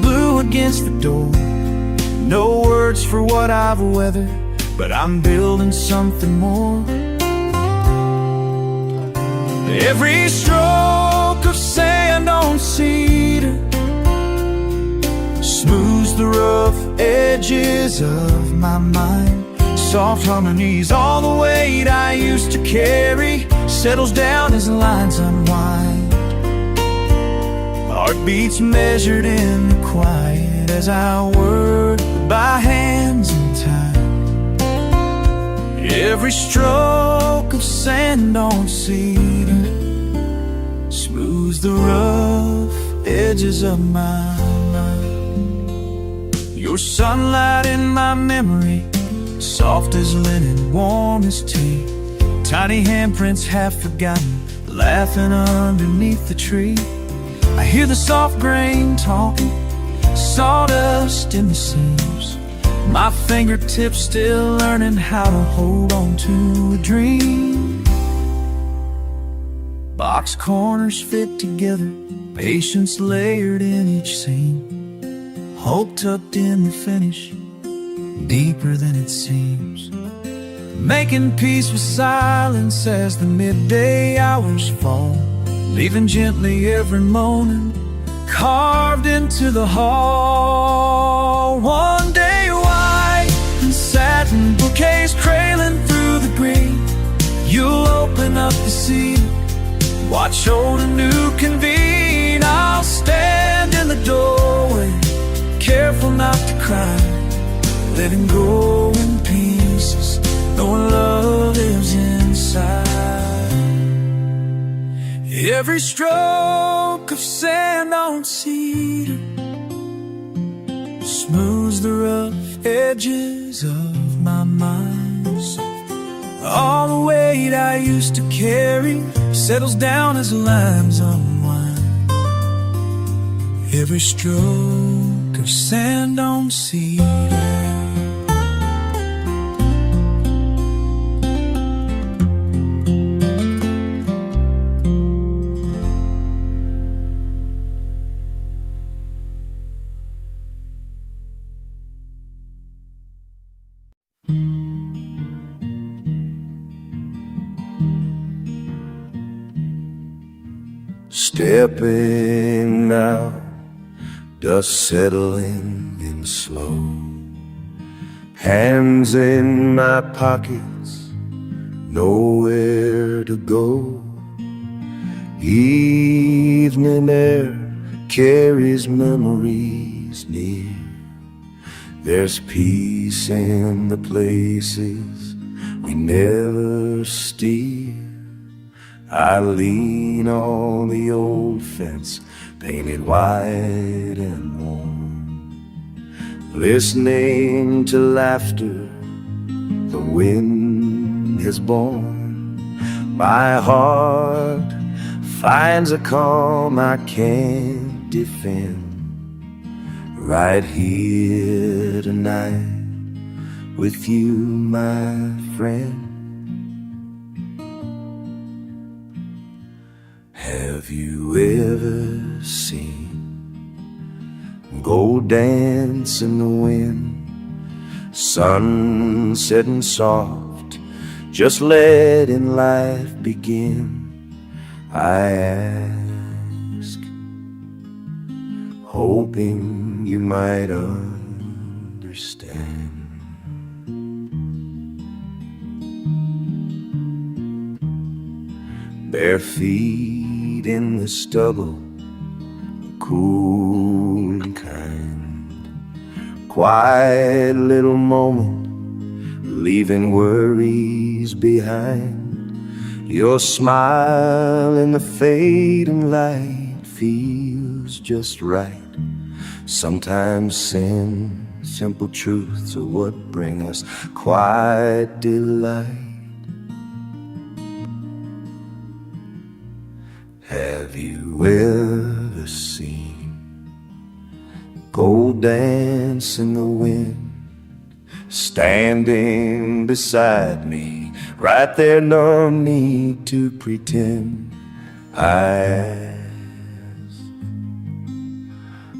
blue against the door. No words for what I've weathered, but I'm building something more. Every stroke of sand on cedar smooths the rough edges of my mind. Soft harmonies, all the weight I used to carry settles down as lines unwind. Heartbeats measured in the quiet as I work by hands in time. Every stroke of sand on cedar smooths the rough edges of my mind. Your sunlight in my memory, soft as linen, warm as tea. Tiny handprints half forgotten, laughing underneath the tree. I hear the soft grain talking, sawdust in the seams. My fingertips still learning how to hold on to a dream. Box corners fit together, patience layered in each seam. Hope tucked in the finish, deeper than it seems. Making peace with silence as the midday hours fall, leaving gently every morning carved into the hall. One day white and satin bouquets trailing through the green. You'll open up the seal, watch old and new convene. I'll stand in the doorway, careful not to cry, letting go in pieces, knowing love lives inside. Every stroke of sand on cedar smooths the rough edges of my mind. All the weight I used to carry settles down as lines unwind. Every stroke of sand on cedar. Stepping out, dust settling in slow. Hands in my pockets, nowhere to go. Evening air carries memories near. There's peace in the places we never steer. I lean on the old fence, painted white and warm, listening to laughter the wind has borne. My heart finds a calm I can't defend, right here tonight with you, my friend. Have you ever seen gold dance in the wind, sun setting soft, just letting life begin? I ask, hoping you might understand. bare feet in the stubble, cool and kind. Quiet little moment, leaving worries behind. Your smile in the fading light feels just right. Sometimes simple truths are what bring us quiet delight. Have you ever seen gold dance in the wind? Standing beside me, right there, no need to pretend. I ask,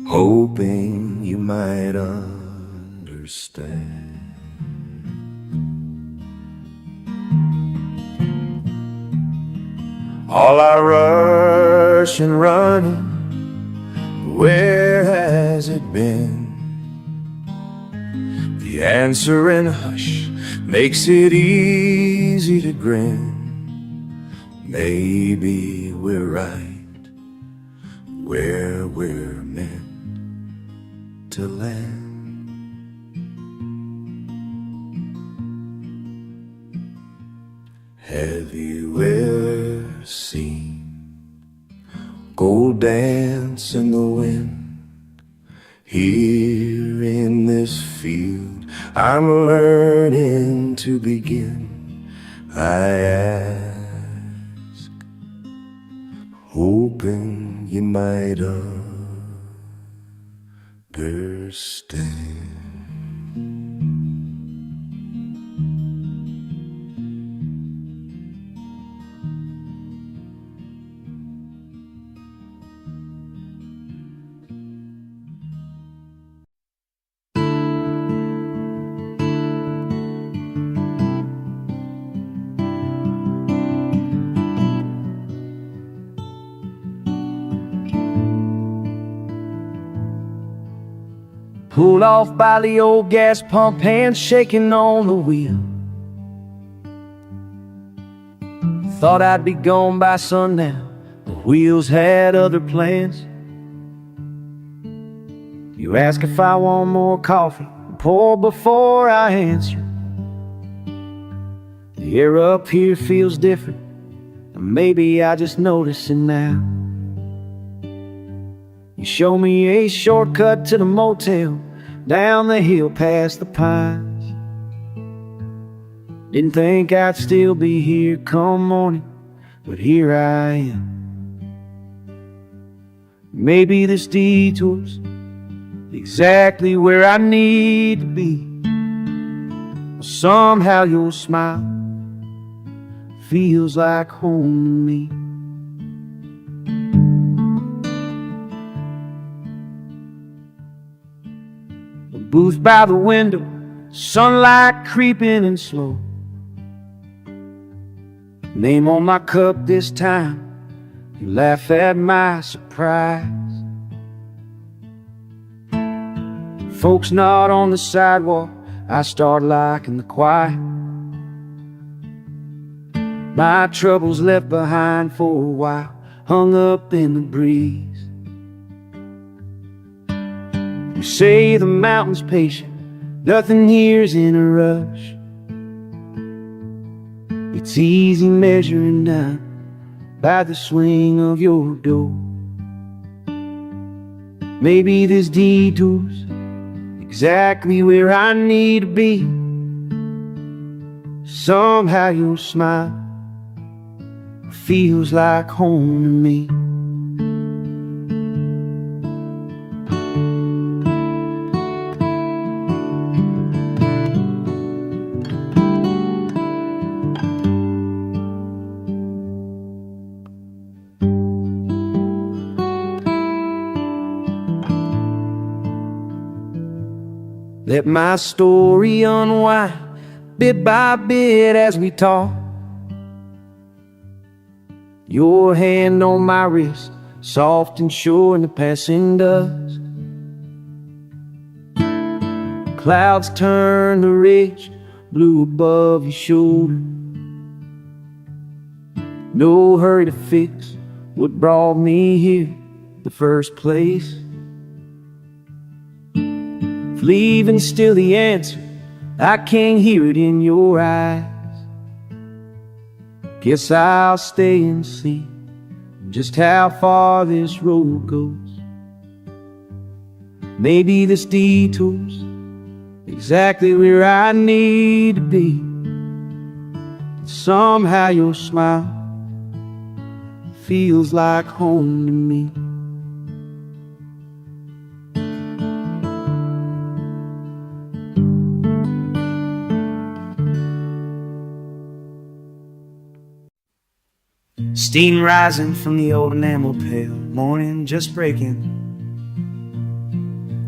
hoping you might understand. All our rush and running, where has it been? The answer in hush makes it easy to grin. Maybe we're right where we're meant to land. Have you ever seen gold dance in the wind? Here in this field I'm learning to begin. I ask, hoping you might understand. Pulled off by the old gas pump, hands shaking on the wheel. Thought I'd be gone by sundown, the wheels had other plans. You ask if I want more coffee, pour before I answer. The air up here feels different, and maybe I just notice it now. You show me a shortcut to the motel, down the hill past the pines. Didn't think I'd still be here come morning, but here I am. Maybe this detour's exactly where I need to be. Somehow your smile feels like home to me. The booth by the window, sunlight creeping in slow. Name on my cup this time, you laugh at my surprise. Folks nod on the sidewalk, I start liking the quiet. My troubles left behind for a while, hung up in the breeze. You say the mountain's patient, nothing here's in a rush. It's easy measuring down by the swing of your door. Maybe this detour's exactly where I need to be. Somehow your smile feels like home to me. Let my story unwind bit by bit as we talk. Your hand on my wrist, soft and sure in the passing dusk. Clouds turn to rich blue above your shoulder. No hurry to fix what brought me here in the first place. If leaving's still the answer, I can't hear it in your eyes. Guess I'll stay and see just how far this road goes. Maybe this detour's exactly where I need to be. Somehow your smile feels like home to me. Steam rising from the old enamel pail, morning just breaking.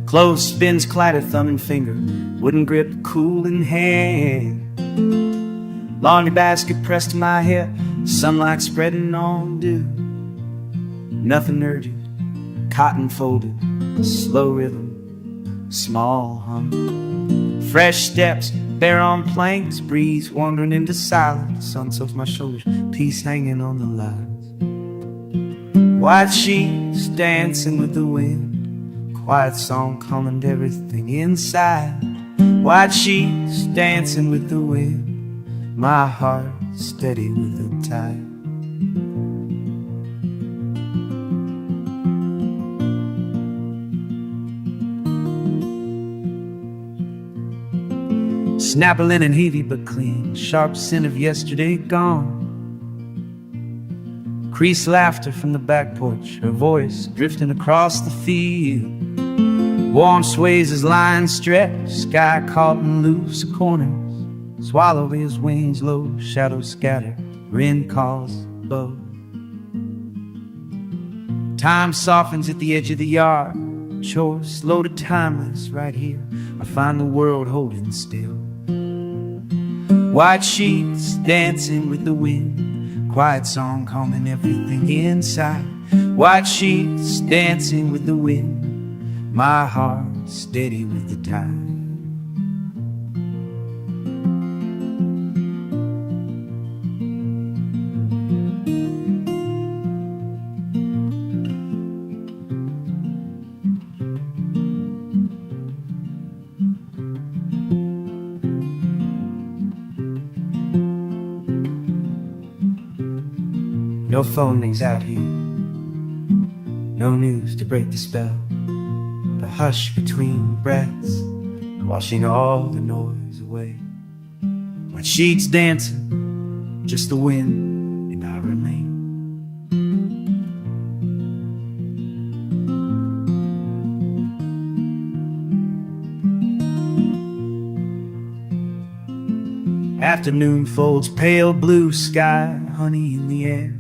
Clothespins clatter, thumb and finger, wooden grip, cool in hand. Laundry basket pressed to my head, sunlight spreading on dew. Nothing urgent, cotton folded, slow rhythm, small hum. Fresh steps, bare on planks, breeze wandering into silence. Sun soaks my shoulders, peace hanging on the lines. White sheets dancing with the wind, quiet song calming everything inside. White sheets dancing with the wind, my heart steady with the tide. Snapper linen heavy but clean, sharp scent of yesterday gone. Creased laughter from the back porch, her voice drifting across the field. Warm sways as lines stretch, sky caught in loose corners. Swallow his wings low, shadows scatter, wind calls above. Time softens at the edge of the yard, chores slow to timeless right here. I find the world holding still. White sheets dancing with the wind, quiet song calming everything inside. White sheets dancing with the wind, my heart steady with the tide. No phone rings out here, no news to break the spell. The hush between breaths, washing all the noise away. When sheets dancing, just the wind and I remain. Afternoon folds pale blue sky, honey in the air.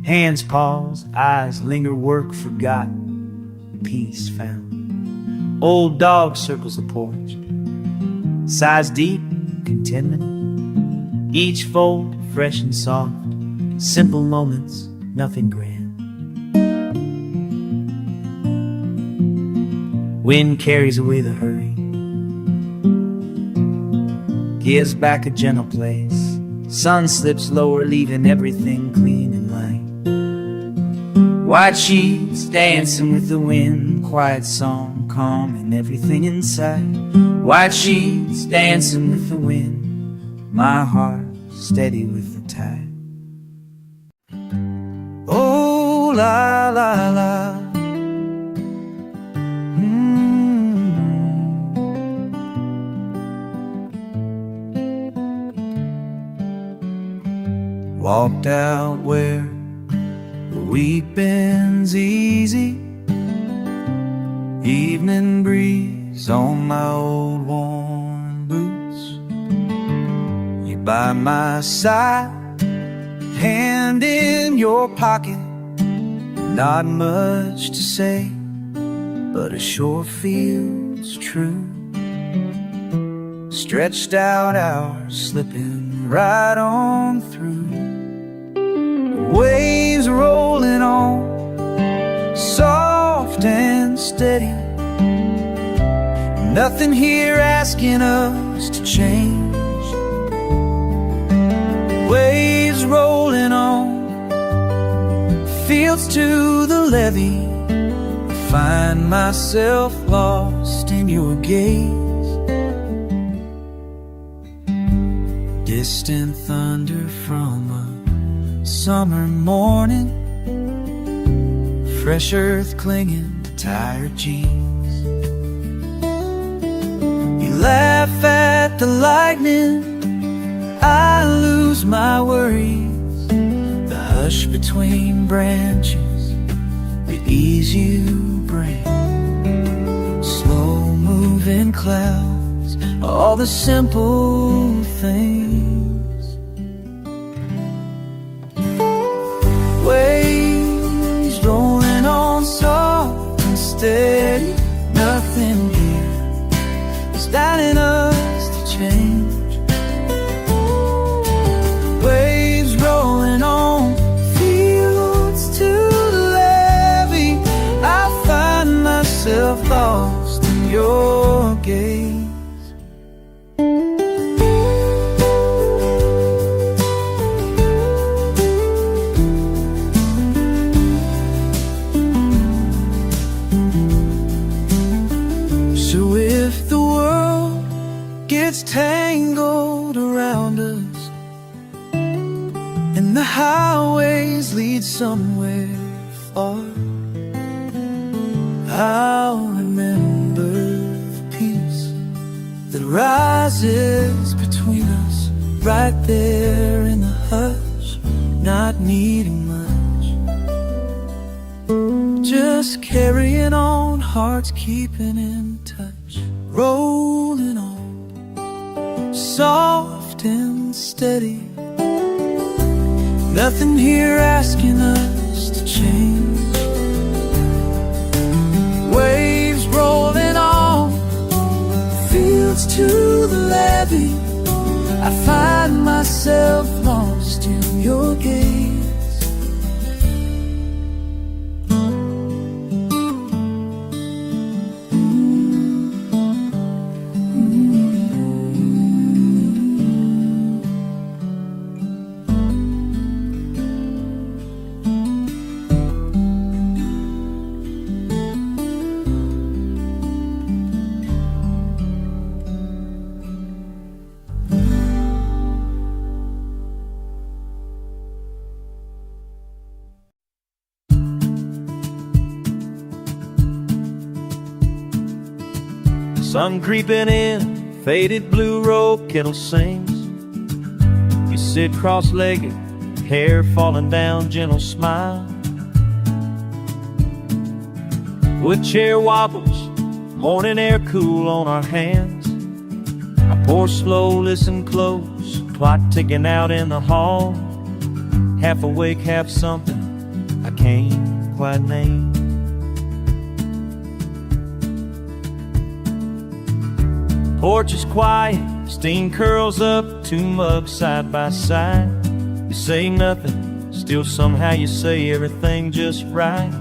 Hands pause, eyes linger, work forgotten, peace found. Old dog circles the porch, sighs deep, contentment. Each fold fresh and soft, simple moments, nothing grand. Wind carries away the hurry, gives back a gentle place. Sun slips lower, leaving everything clean and light. White sheets dancing with the wind, quiet song calming everything inside. White sheets dancing with the wind, my heart steady with the tide. Oh la la la, Walked out where the weeping's easy, evening breeze on my old worn boots. You by my side, hand in your pocket. Not much to say, but it sure feels true. Stretched out hours, slipping right on through. Waves rolling on, soft and steady. Nothing here asking us to change. Waves rolling on, fields to the levee, I find myself lost in your gaze. Distant thunder from a summer morning, fresh earth clinging to tired jeans. You laugh at the lightning, I lose my worries. The hush between branches, the ease you bring. Slow moving clouds, all the simple things. Waves rolling on soft and steady, nothing here is guiding us to change. Waves rolling on fields to the levee, I find myself lost in your gaze. So if the world gets tangled around us and the highways lead somewhere far, I'll remember the peace that rises between us, right there in the hush, not needing much, just carrying on, hearts keeping in touch, rolling on, soft and steady. Nothing here asking us to change. Waves rolling on, fields to the levee, I find myself lost in your gaze. Sun creeping in, faded blue robe kettle sings. You sit cross-legged, hair falling down, gentle smile. Wood chair wobbles, morning air cool on our hands. I pour slow, listen close, clock ticking out in the hall. Half awake, half something I can't quite name. Porch is quiet, steam curls up, two mugs side by side. You say nothing, still somehow you say everything just right.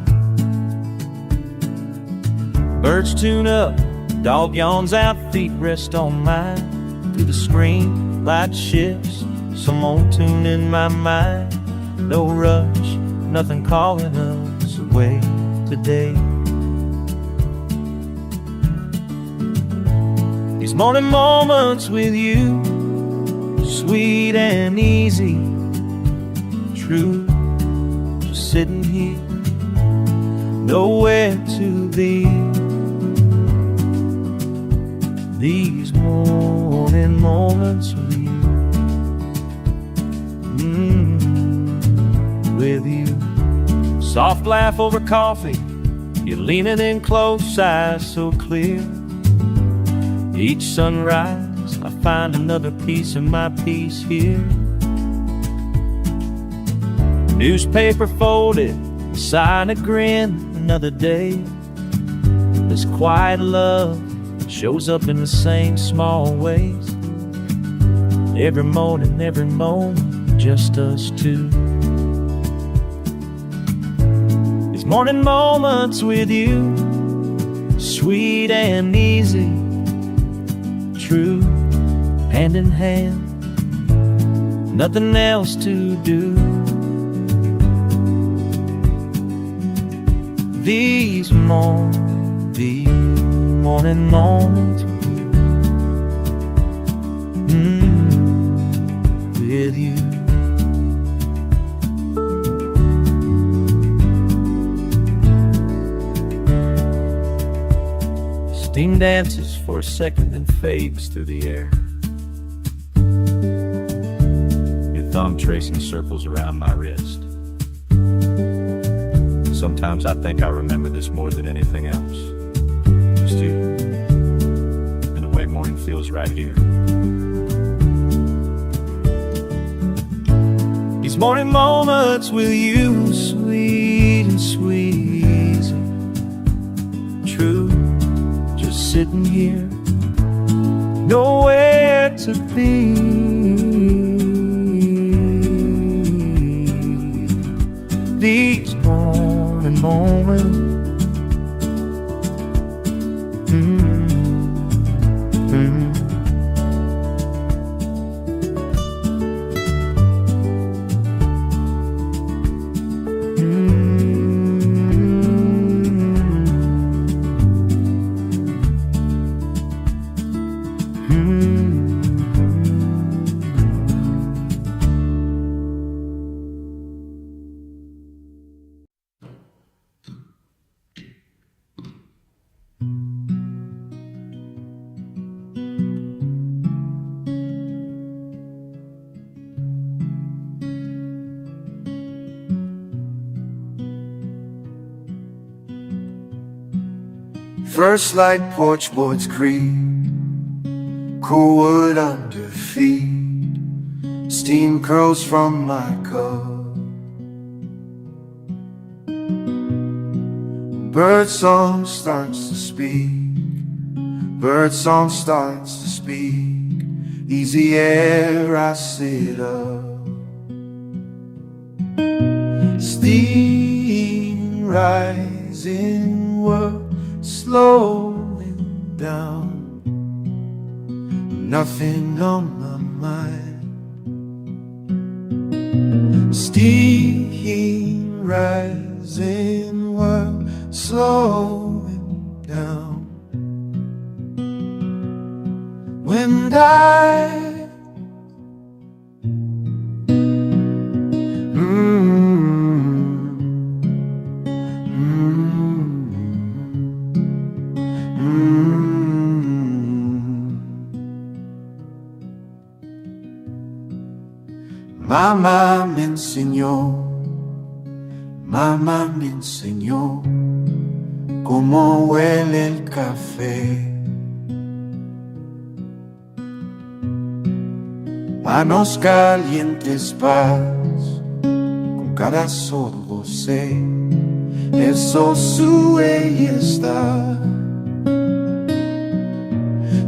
Birds tune up, dog yawns out, feet rest on mine. Through the screen, light shifts, some old tune in my mind. No rush, nothing calling us away today. These morning moments with you, sweet and easy, true. Just sitting here, nowhere to be. These morning moments with you, with you. Soft laugh over coffee, you're leaning in close, eyes so clear. Each sunrise, I find another piece of my peace here. Newspaper folded, sign a grin, another day. This quiet love shows up in the same small ways. Every morning, every moment, just us two. These morning moments with you, sweet and easy, true, hand in hand, nothing else to do. these morning moments with you. Steam dances for a second and fades through the air. Your thumb tracing circles around my wrist. Sometimes I think I remember this more than anything else. Just you. And the way morning feels right here. These morning moments with you, sweet and sweet, true. Just sitting here, nowhere to be. These morning moments, First light, porch boards creak, cool wood under feet, steam curls from my cup. Bird song starts to speak, bird song starts to speak, easy air I sit up. Steam rising world slowing down, nothing on my mind. Steam rising world slowing down. When Mamá me enseñó cómo huele el café. Manos calientes, paz, con cada sorbo sé, el sol sube y está.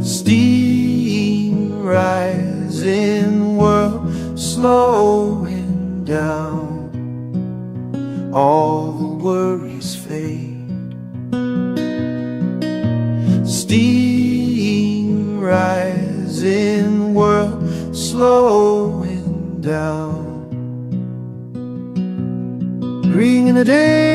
Steam rising world slowing down, all the worries fade. Steam rising world slowing down, bringing the day.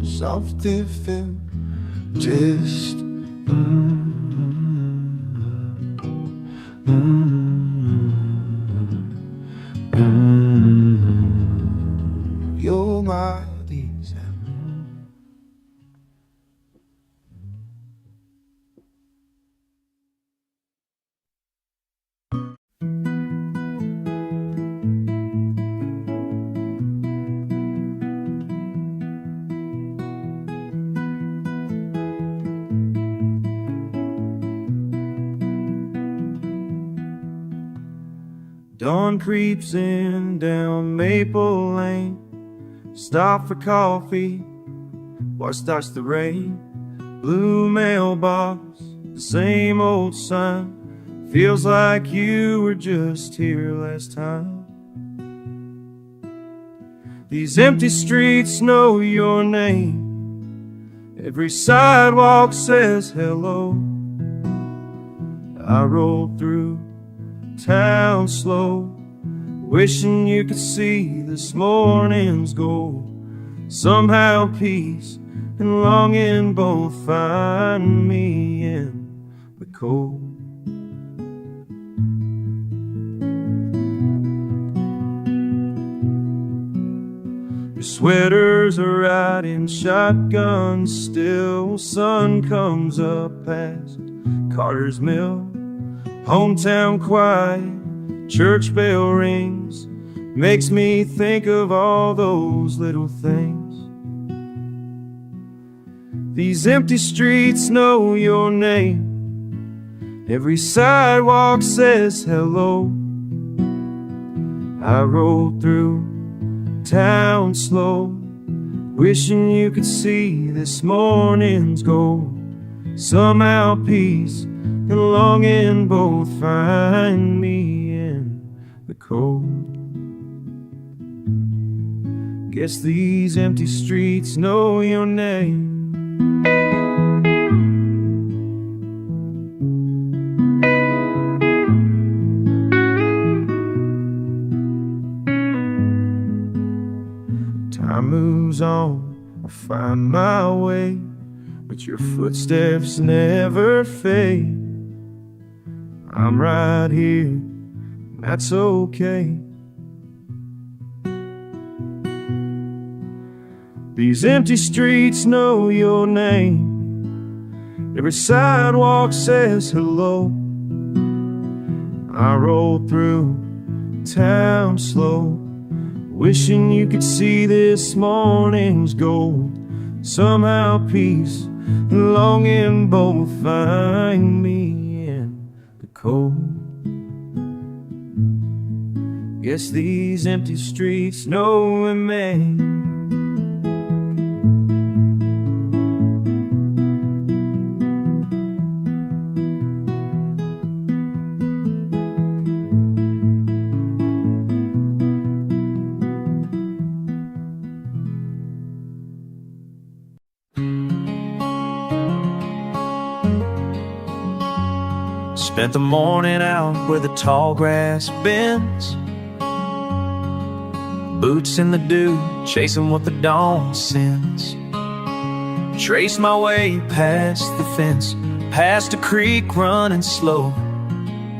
Something just You're my peace. Dawn creeps in down Maple Lane. Stop for coffee, watch starts the rain. Blue mailbox, the same old sign. Feels like you were just here last time. These empty streets know your name. Every sidewalk says hello. I roll through town slow, wishing you could see this morning's goal. Somehow peace and longing both find me in the cold. Your sweaters are riding shotguns still. Sun comes up past Carter's Mill. Hometown quiet, church bell rings, makes me think of all those little things. These empty streets know your name. Every sidewalk says hello. I roll through town slow, wishing you could see this morning's goal. Somehow peace and longing both find me in the cold. Guess these empty streets know your name. Time moves on, I find my way, but your footsteps never fade. I'm right here, that's okay. These empty streets know your name. Every sidewalk says hello. I roll through town slow, wishing you could see this morning's gold. Somehow peace and longing both find me in the cold. Guess these empty streets know me. Spent the morning out where the tall grass bends, boots in the dew, chasing what the dawn sends. Traced my way past the fence, past a creek running slow.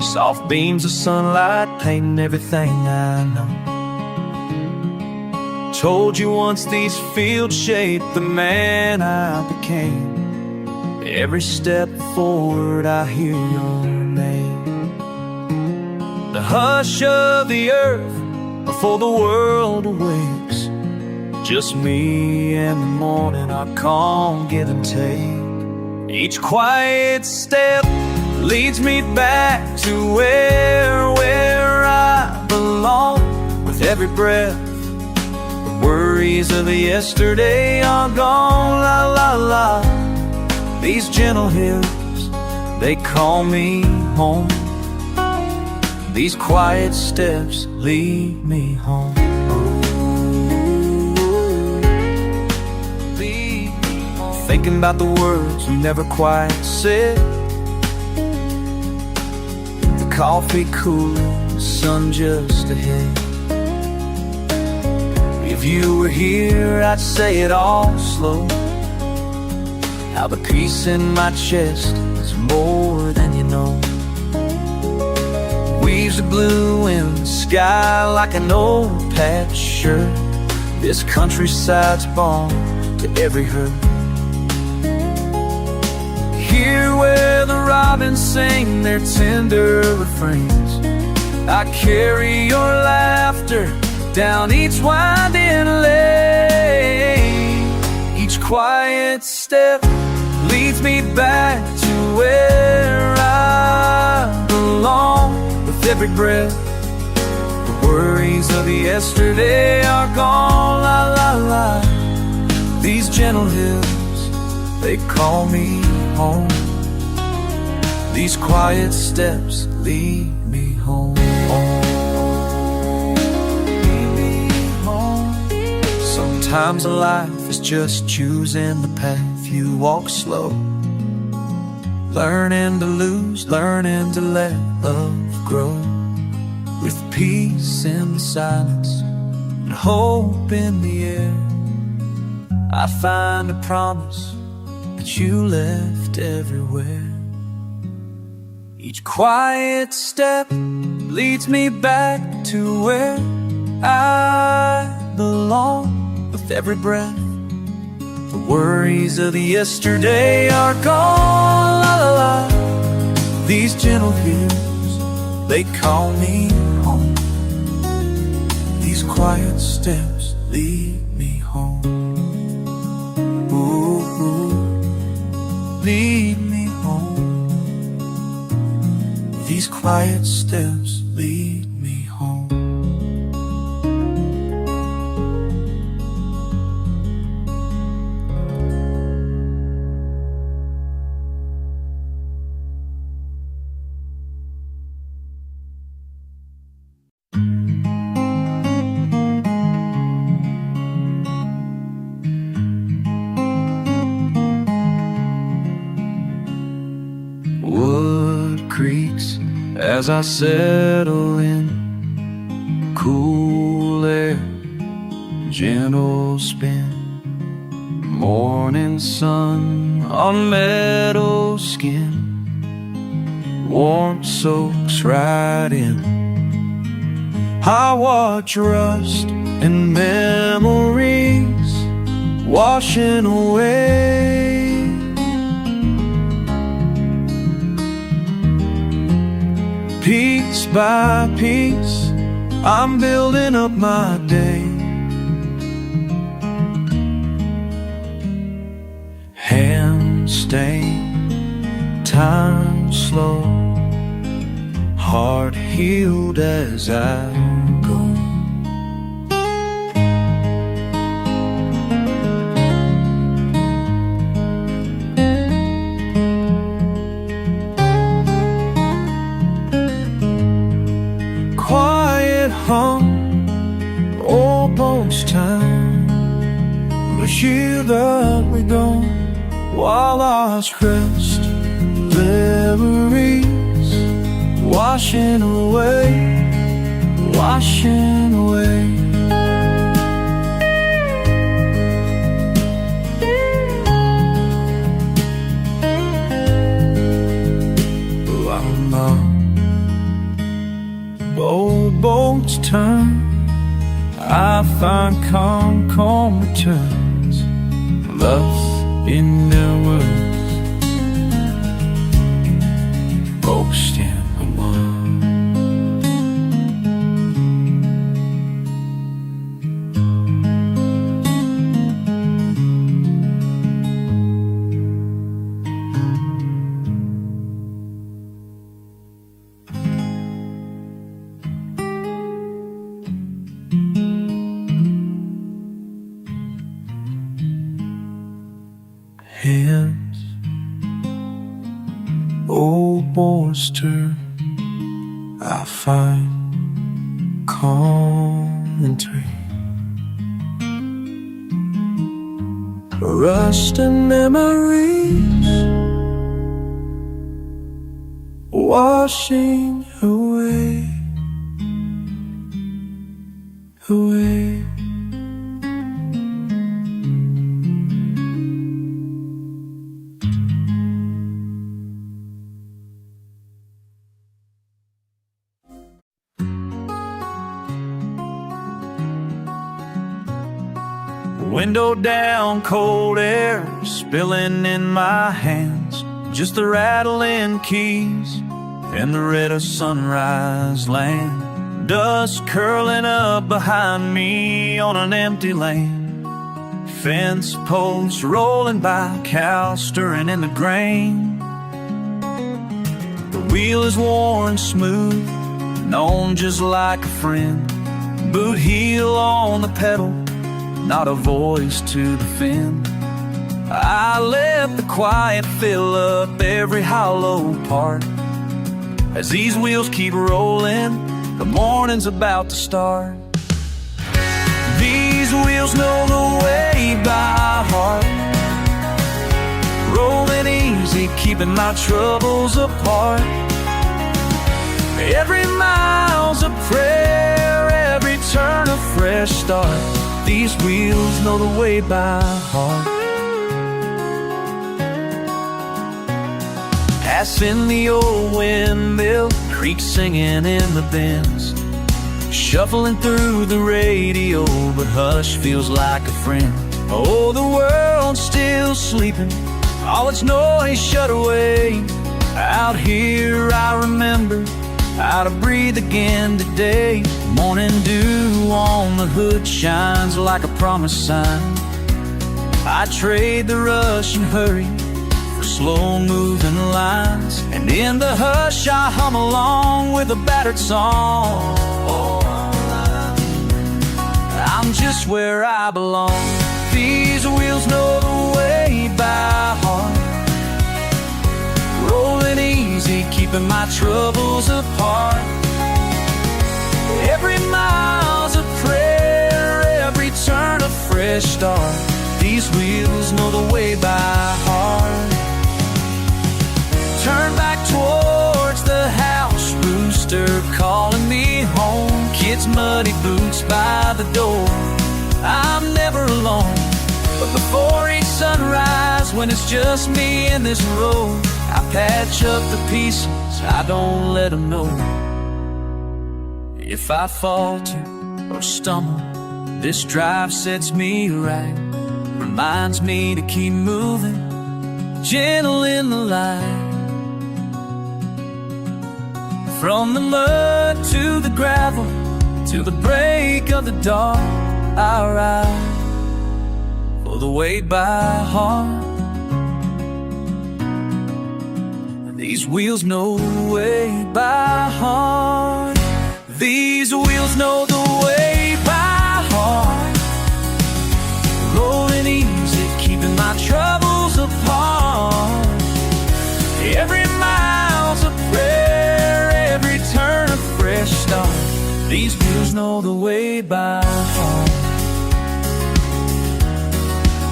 Soft beams of sunlight painting everything I know. Told you once these fields shaped the man I became. Every step forward I hear your name. The hush of the earth before the world awakes. Just me and the morning, our calm give and take. Each quiet step leads me back to where I belong. With every breath, the worries of yesterday are gone. La la la. These gentle hills, they call me home. These quiet steps lead me home. Lead me home. Thinking about the words we never quite said. The coffee cooling, the sun just ahead. If you were here, I'd say it all slow. How the peace in my chest is more than you know. weaves a blue in the sky like an old patch shirt. This countryside's balm to every hurt. Here where the robins sing their tender refrains, I carry your laughter down each winding lane. Each quiet step leads me back to where I belong. With every breath, the worries of yesterday are gone. La la la. These gentle hills, they call me home. These quiet steps lead me home. Lead me home. Sometimes life is just choosing the path you walk slow, learning to lose, learning to let love grow. With peace in the silence and hope in the air, I find a promise that you left everywhere. Each quiet step leads me back to where I belong. With every breath, the worries of the yesterday are gone. La la la. These gentle hills, they call me home. These quiet steps lead me home. Ooh, ooh, lead me home. These quiet steps lead me home. Wood creaks as I settle in. Cool air, gentle spin. Morning sun on meadow skin. Warmth soaks right in. I watch rust and memories washing away. Piece by piece, I'm building up my day. Hand stained, time slow, heart healed as I go. Quiet hum, almost time. The shield that we don't, while I rest, memories washing away, washing away. Old boats turn, I find calm, calm returns. Love in their words, boast in the one. Hands, old boys turn, I find commentary. Rust and memories washing away, away. Window down, cold air spilling in my hands, just the rattling keys in the red of sunrise land. Dust curling up behind me on an empty lane. Fence posts rolling by, cows stirring in the grain. The wheel is worn smooth, known just like a friend. Boot heel on the pedal, not a voice to defend. I let the quiet fill up every hollow part. As these wheels keep rolling, the morning's about to start. These wheels know the way by heart, rolling easy, keeping my troubles apart. Every mile's a prayer, every turn a fresh start. These wheels know the way by heart. Passing the old windmill, creek singing in the bends. Shuffling through the radio, but hush feels like a friend. Oh, the world's still sleeping, all its noise shut away. Out here I remember how to breathe again today. Morning dew on the hood shines like a promise sign. I trade the rush and hurry for slow-moving lines, and in the hush I hum along with a battered song. I'm just where I belong. These wheels know the way by heart, rolling easy, keeping my troubles apart. Every mile's a prayer, every turn a fresh start. These wheels know the way by heart. Turn back towards the house, rooster calling me home. Kids' muddy boots by the door, I'm never alone. But before each sunrise, when it's just me and this road, I patch up the pieces, I don't let them know. If I falter or stumble, this drive sets me right, reminds me to keep moving, gentle in the light. From the mud to the gravel, to the break of the dawn, I ride for the way by heart. These wheels know the way by heart. These wheels know the way by heart, rolling easy, keeping my troubles apart. Every mile's a prayer, every turn a fresh start. These wheels know the way by heart.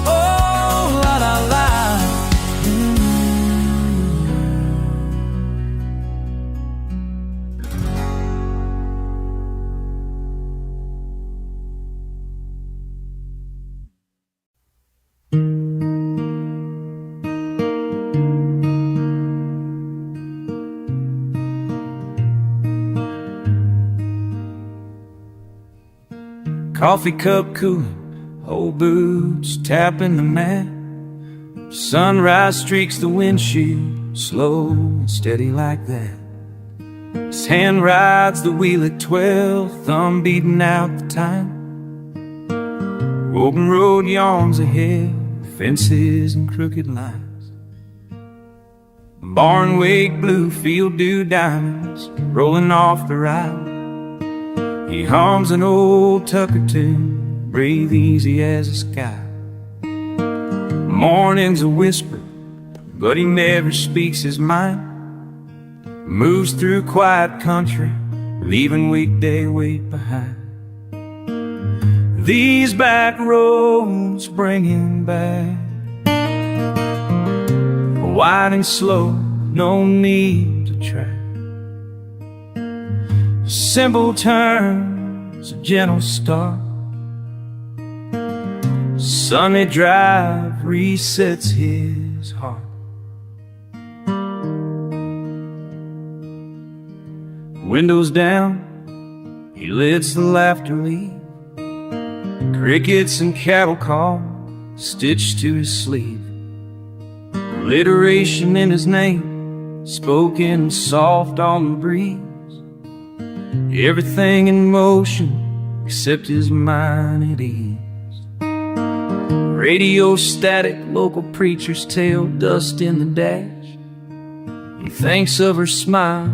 Oh, la la la. Coffee cup cooling, old boots tapping the mat. Sunrise streaks the windshield, slow and steady like that. His hand rides the wheel at 12, thumb beating out the time. Open road yawns ahead, fences and crooked lines. Barn wake blue, field dew diamonds rolling off the ride. He hums an old Tucker tune, breathe easy as the sky. Morning's a whisper, but he never speaks his mind. Moves through quiet country, leaving weekday weight behind. These back roads bring him back, wide and slow, no need to track. Simple turns, a gentle start. Sunny drive resets his heart. Windows down, he lets the laughter leave. Crickets and cattle call stitched to his sleeve. Alliteration in his name, spoken soft on the breeze. Everything in motion except his mind at ease. Radio static, local preacher's tale, dust in the dash. He thinks of her smile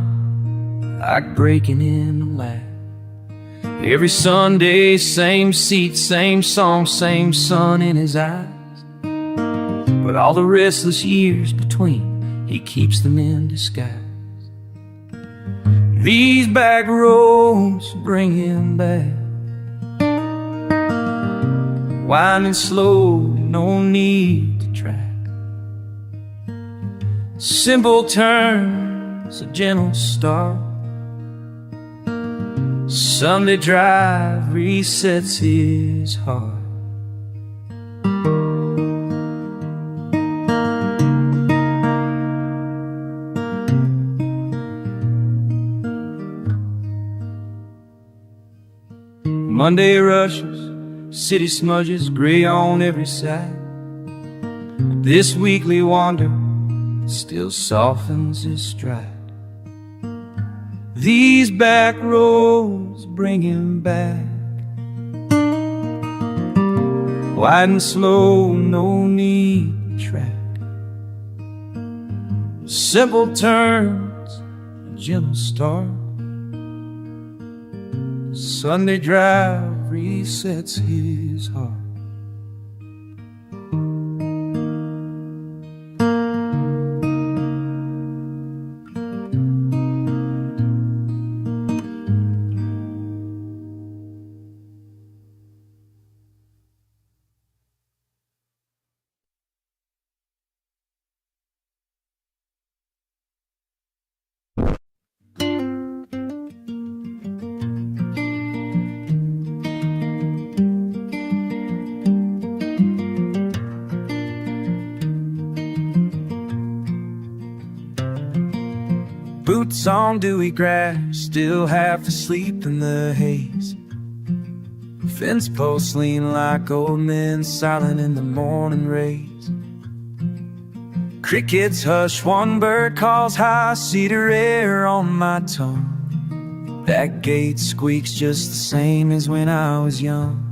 like breaking in the laugh. Every Sunday, same seat, same song, same sun in his eyes. But all the restless years between, he keeps them in disguise. These back roads bring him back, winding slow, no need to track. Simple turns, a gentle start. Sunday drive resets his heart. Monday rushes, city smudges, gray on every side. This weekly wander still softens his stride. These back roads bring him back, wide and slow, no need to track. Simple turns, a gentle start. Sunday drive resets his heart. Boots on dewy grass, still half asleep in the haze. Fence posts lean like old men, silent in the morning rays. Crickets hush, one bird calls high, cedar air on my tongue. That gate squeaks just the same as when I was young.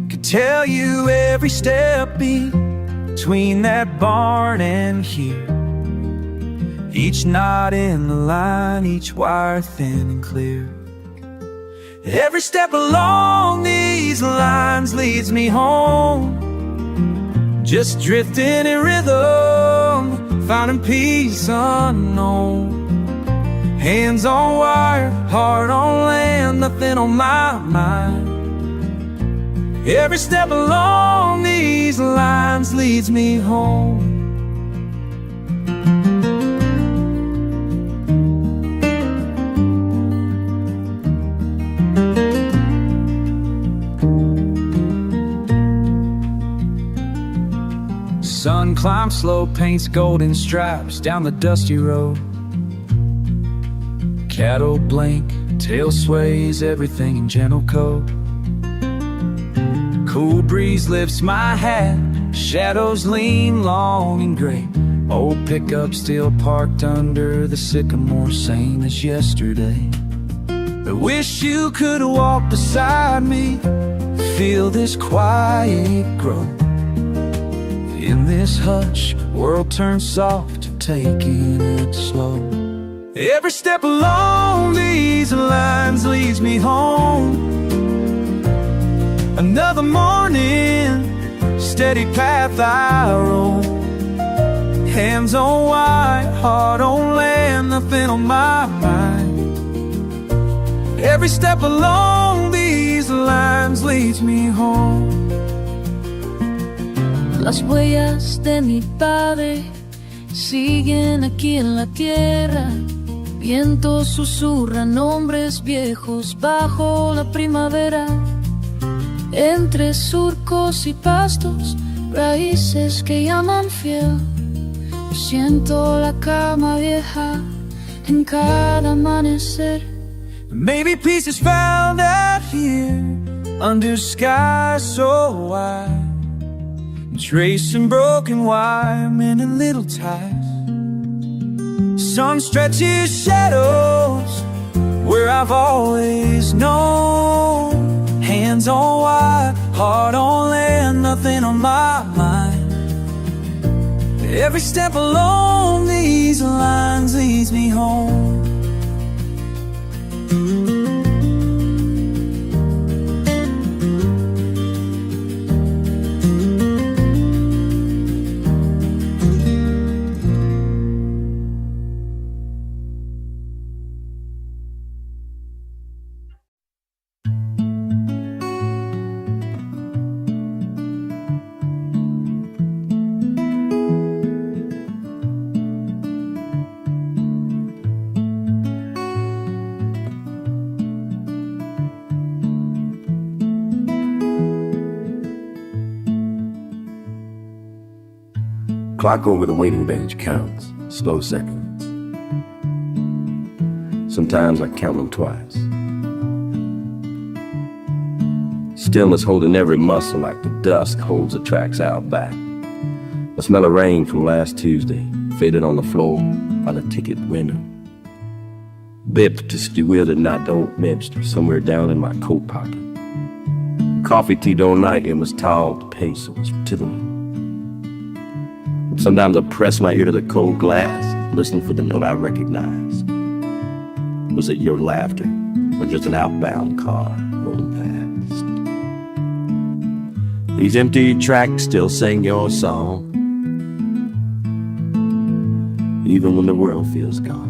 Could tell you every step beat between that barn and here. Each knot in the line, each wire thin and clear. Every step along these lines leads me home, just drifting in rhythm, finding peace unknown. Hands on wire, heart on land, nothing on my mind. Every step along these lines leads me home. Sun climbs slow, paints golden stripes down the dusty road. Cattle blink, tail sways, everything in gentle coat. Cool breeze lifts my hat, shadows lean long and gray. Old pickup still parked under the sycamore, same as yesterday. I wish you could walk beside me, feel this quiet grow. In this hush, world turns soft, taking it slow. Every step along these lines leads me home. Another morning, steady path I roll. Hands on wide, heart on land, nothing on my mind. Every step along these lines leads me home. Las huellas de mi padre siguen aquí en la tierra. Vientos susurran nombres viejos bajo la primavera. Entre surcos y pastos, raíces que llaman fiel. Yo siento la cama vieja en cada amanecer. Maybe peace is found out here, under skies so wide, tracing broken wire, many little ties. Sun stretches shadows where I've always known. Hands on wide, heart on land, nothing on my mind. Every step along these lines leads me home. Clock over the waiting bench counts, slow seconds. Sometimes I count them twice. Stillness holding every muscle like the dusk holds the tracks out back. The smell of rain from last Tuesday faded on the floor by the ticket window. Bip to steward and not old Minster somewhere down in my coat pocket. Coffee tea don't night, it was tall, the pace was tiddling. Sometimes I press my ear to the cold glass, listening for the note I recognized. Was it your laughter, or just an outbound car rolling past? These empty tracks still sing your song, even when the world feels gone.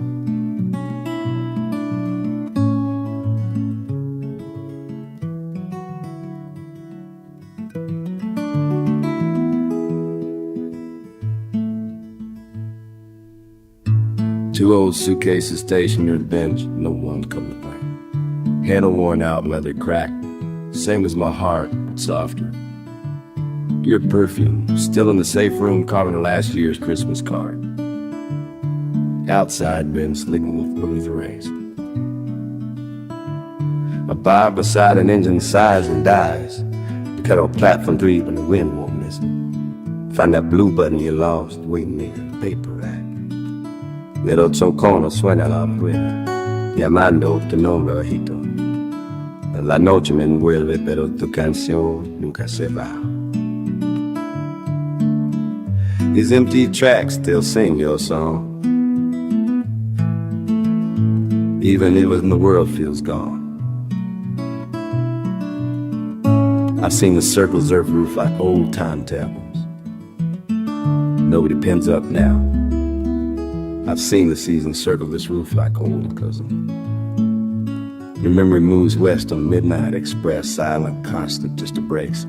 Two old suitcases stationed near the bench, no one come to play. Handle worn out, leather cracked, same as my heart, but softer. Your perfume, still in the safe room carving last year's Christmas card. Outside been sleeping with Louis rays. A bar beside an engine sighs and dies. The cut off platform three when the wind won't miss it. Find that blue button you lost, waiting in the paper rack. Pero Chocono suena la rueda, llamando tu nombre bajito. La noche me envuelve, pero tu canción nunca se va. These empty tracks still sing your song, even if when the world feels gone. I've seen the circles earth roof like old timetables. Nobody pins up now. I've seen the seasons circle this roof like old cousin. Your memory moves west on Midnight Express, silent, constant, just a brace.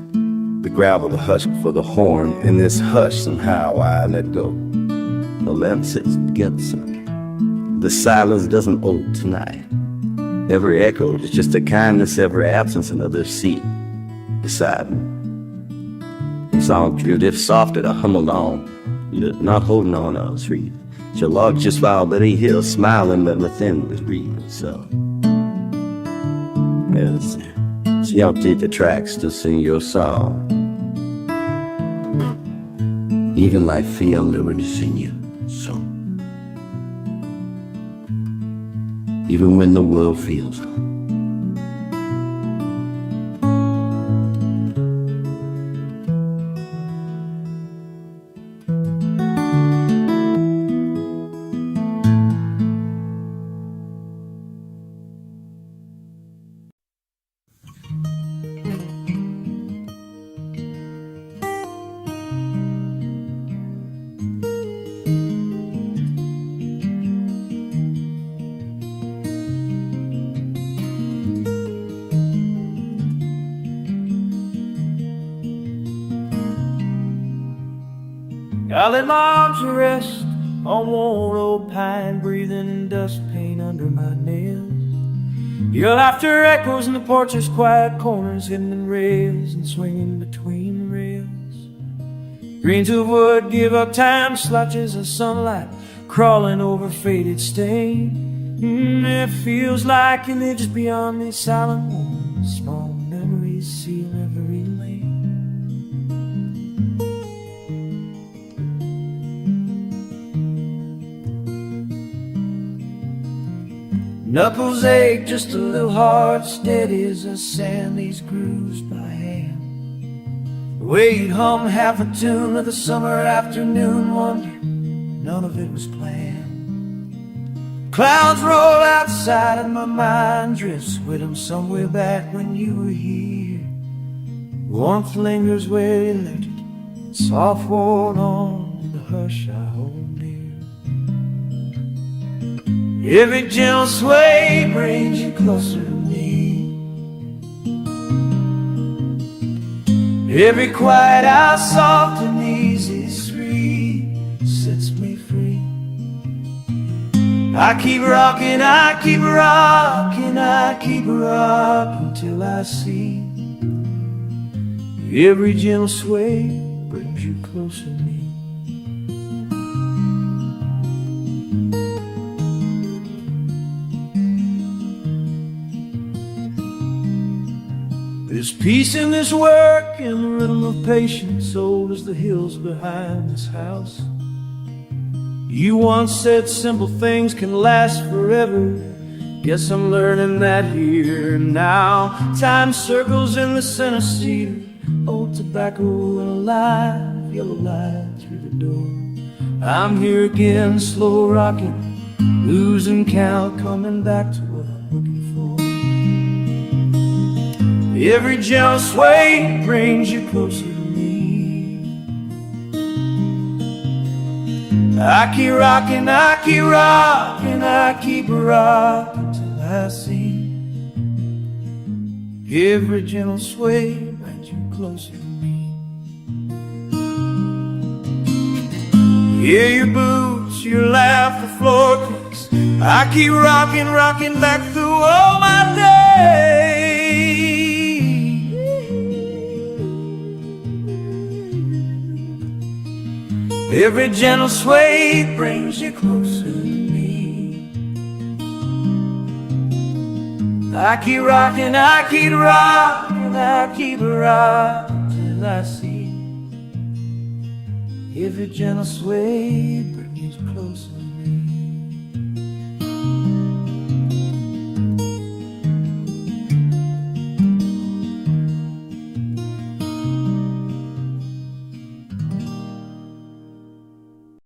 The gravel, the hush for the horn, in this hush somehow I let go. The lamp sits together, son. The silence doesn't hold tonight. Every echo is just a kindness, every absence another seat beside me. The song drilled if softer to hum along. You're not holding on to a tree. Your log just filed, but he here smiling, but within was reading, so. Yes, she emptied the tracks to sing your song. Even like feel never to sing you, so. Even when the world feels. I let my arms rest on worn old pine, breathing dust paint under my nails. Your laughter echoes in the porch's quiet corners, hidden in rails and swinging between the rails. Greens of wood give up time, slouches of sunlight crawling over faded stain. It feels like images beyond these silent walls, small memories Knuckles ache, just a little heart steady as I sand these grooves by hand. Wade hum half a tune of the summer afternoon wonder, none of it was planned. Clouds roll outside and my mind drifts with them somewhere back when you were here. Warmth lingers where you left it, soft hold on the hush I hold near. Every gentle sway brings you closer to me. Every quiet hour, soft and easy, sweet, sets me free. I keep rocking, I keep rocking, I keep rocking till I see. Every gentle sway brings you closer to me. There's peace in this work and the rhythm of patience, old as the hills behind this house. You once said simple things can last forever. Guess I'm learning that here and now. Time circles in the center cedar, old tobacco and a live yellow light through the door. I'm here again, slow rocking, losing count, coming back to what I'm looking for. Every gentle sway brings you closer to me. I keep rocking, I keep rocking, I keep rocking till I see. Every gentle sway brings you closer to me. Hear your boots, your laugh, the floor creaks. I keep rocking, rocking back through all my days. Every gentle sway brings you closer to me. I keep rocking, I keep rocking, I keep rocking till I see. Every gentle sway brings you closer to me.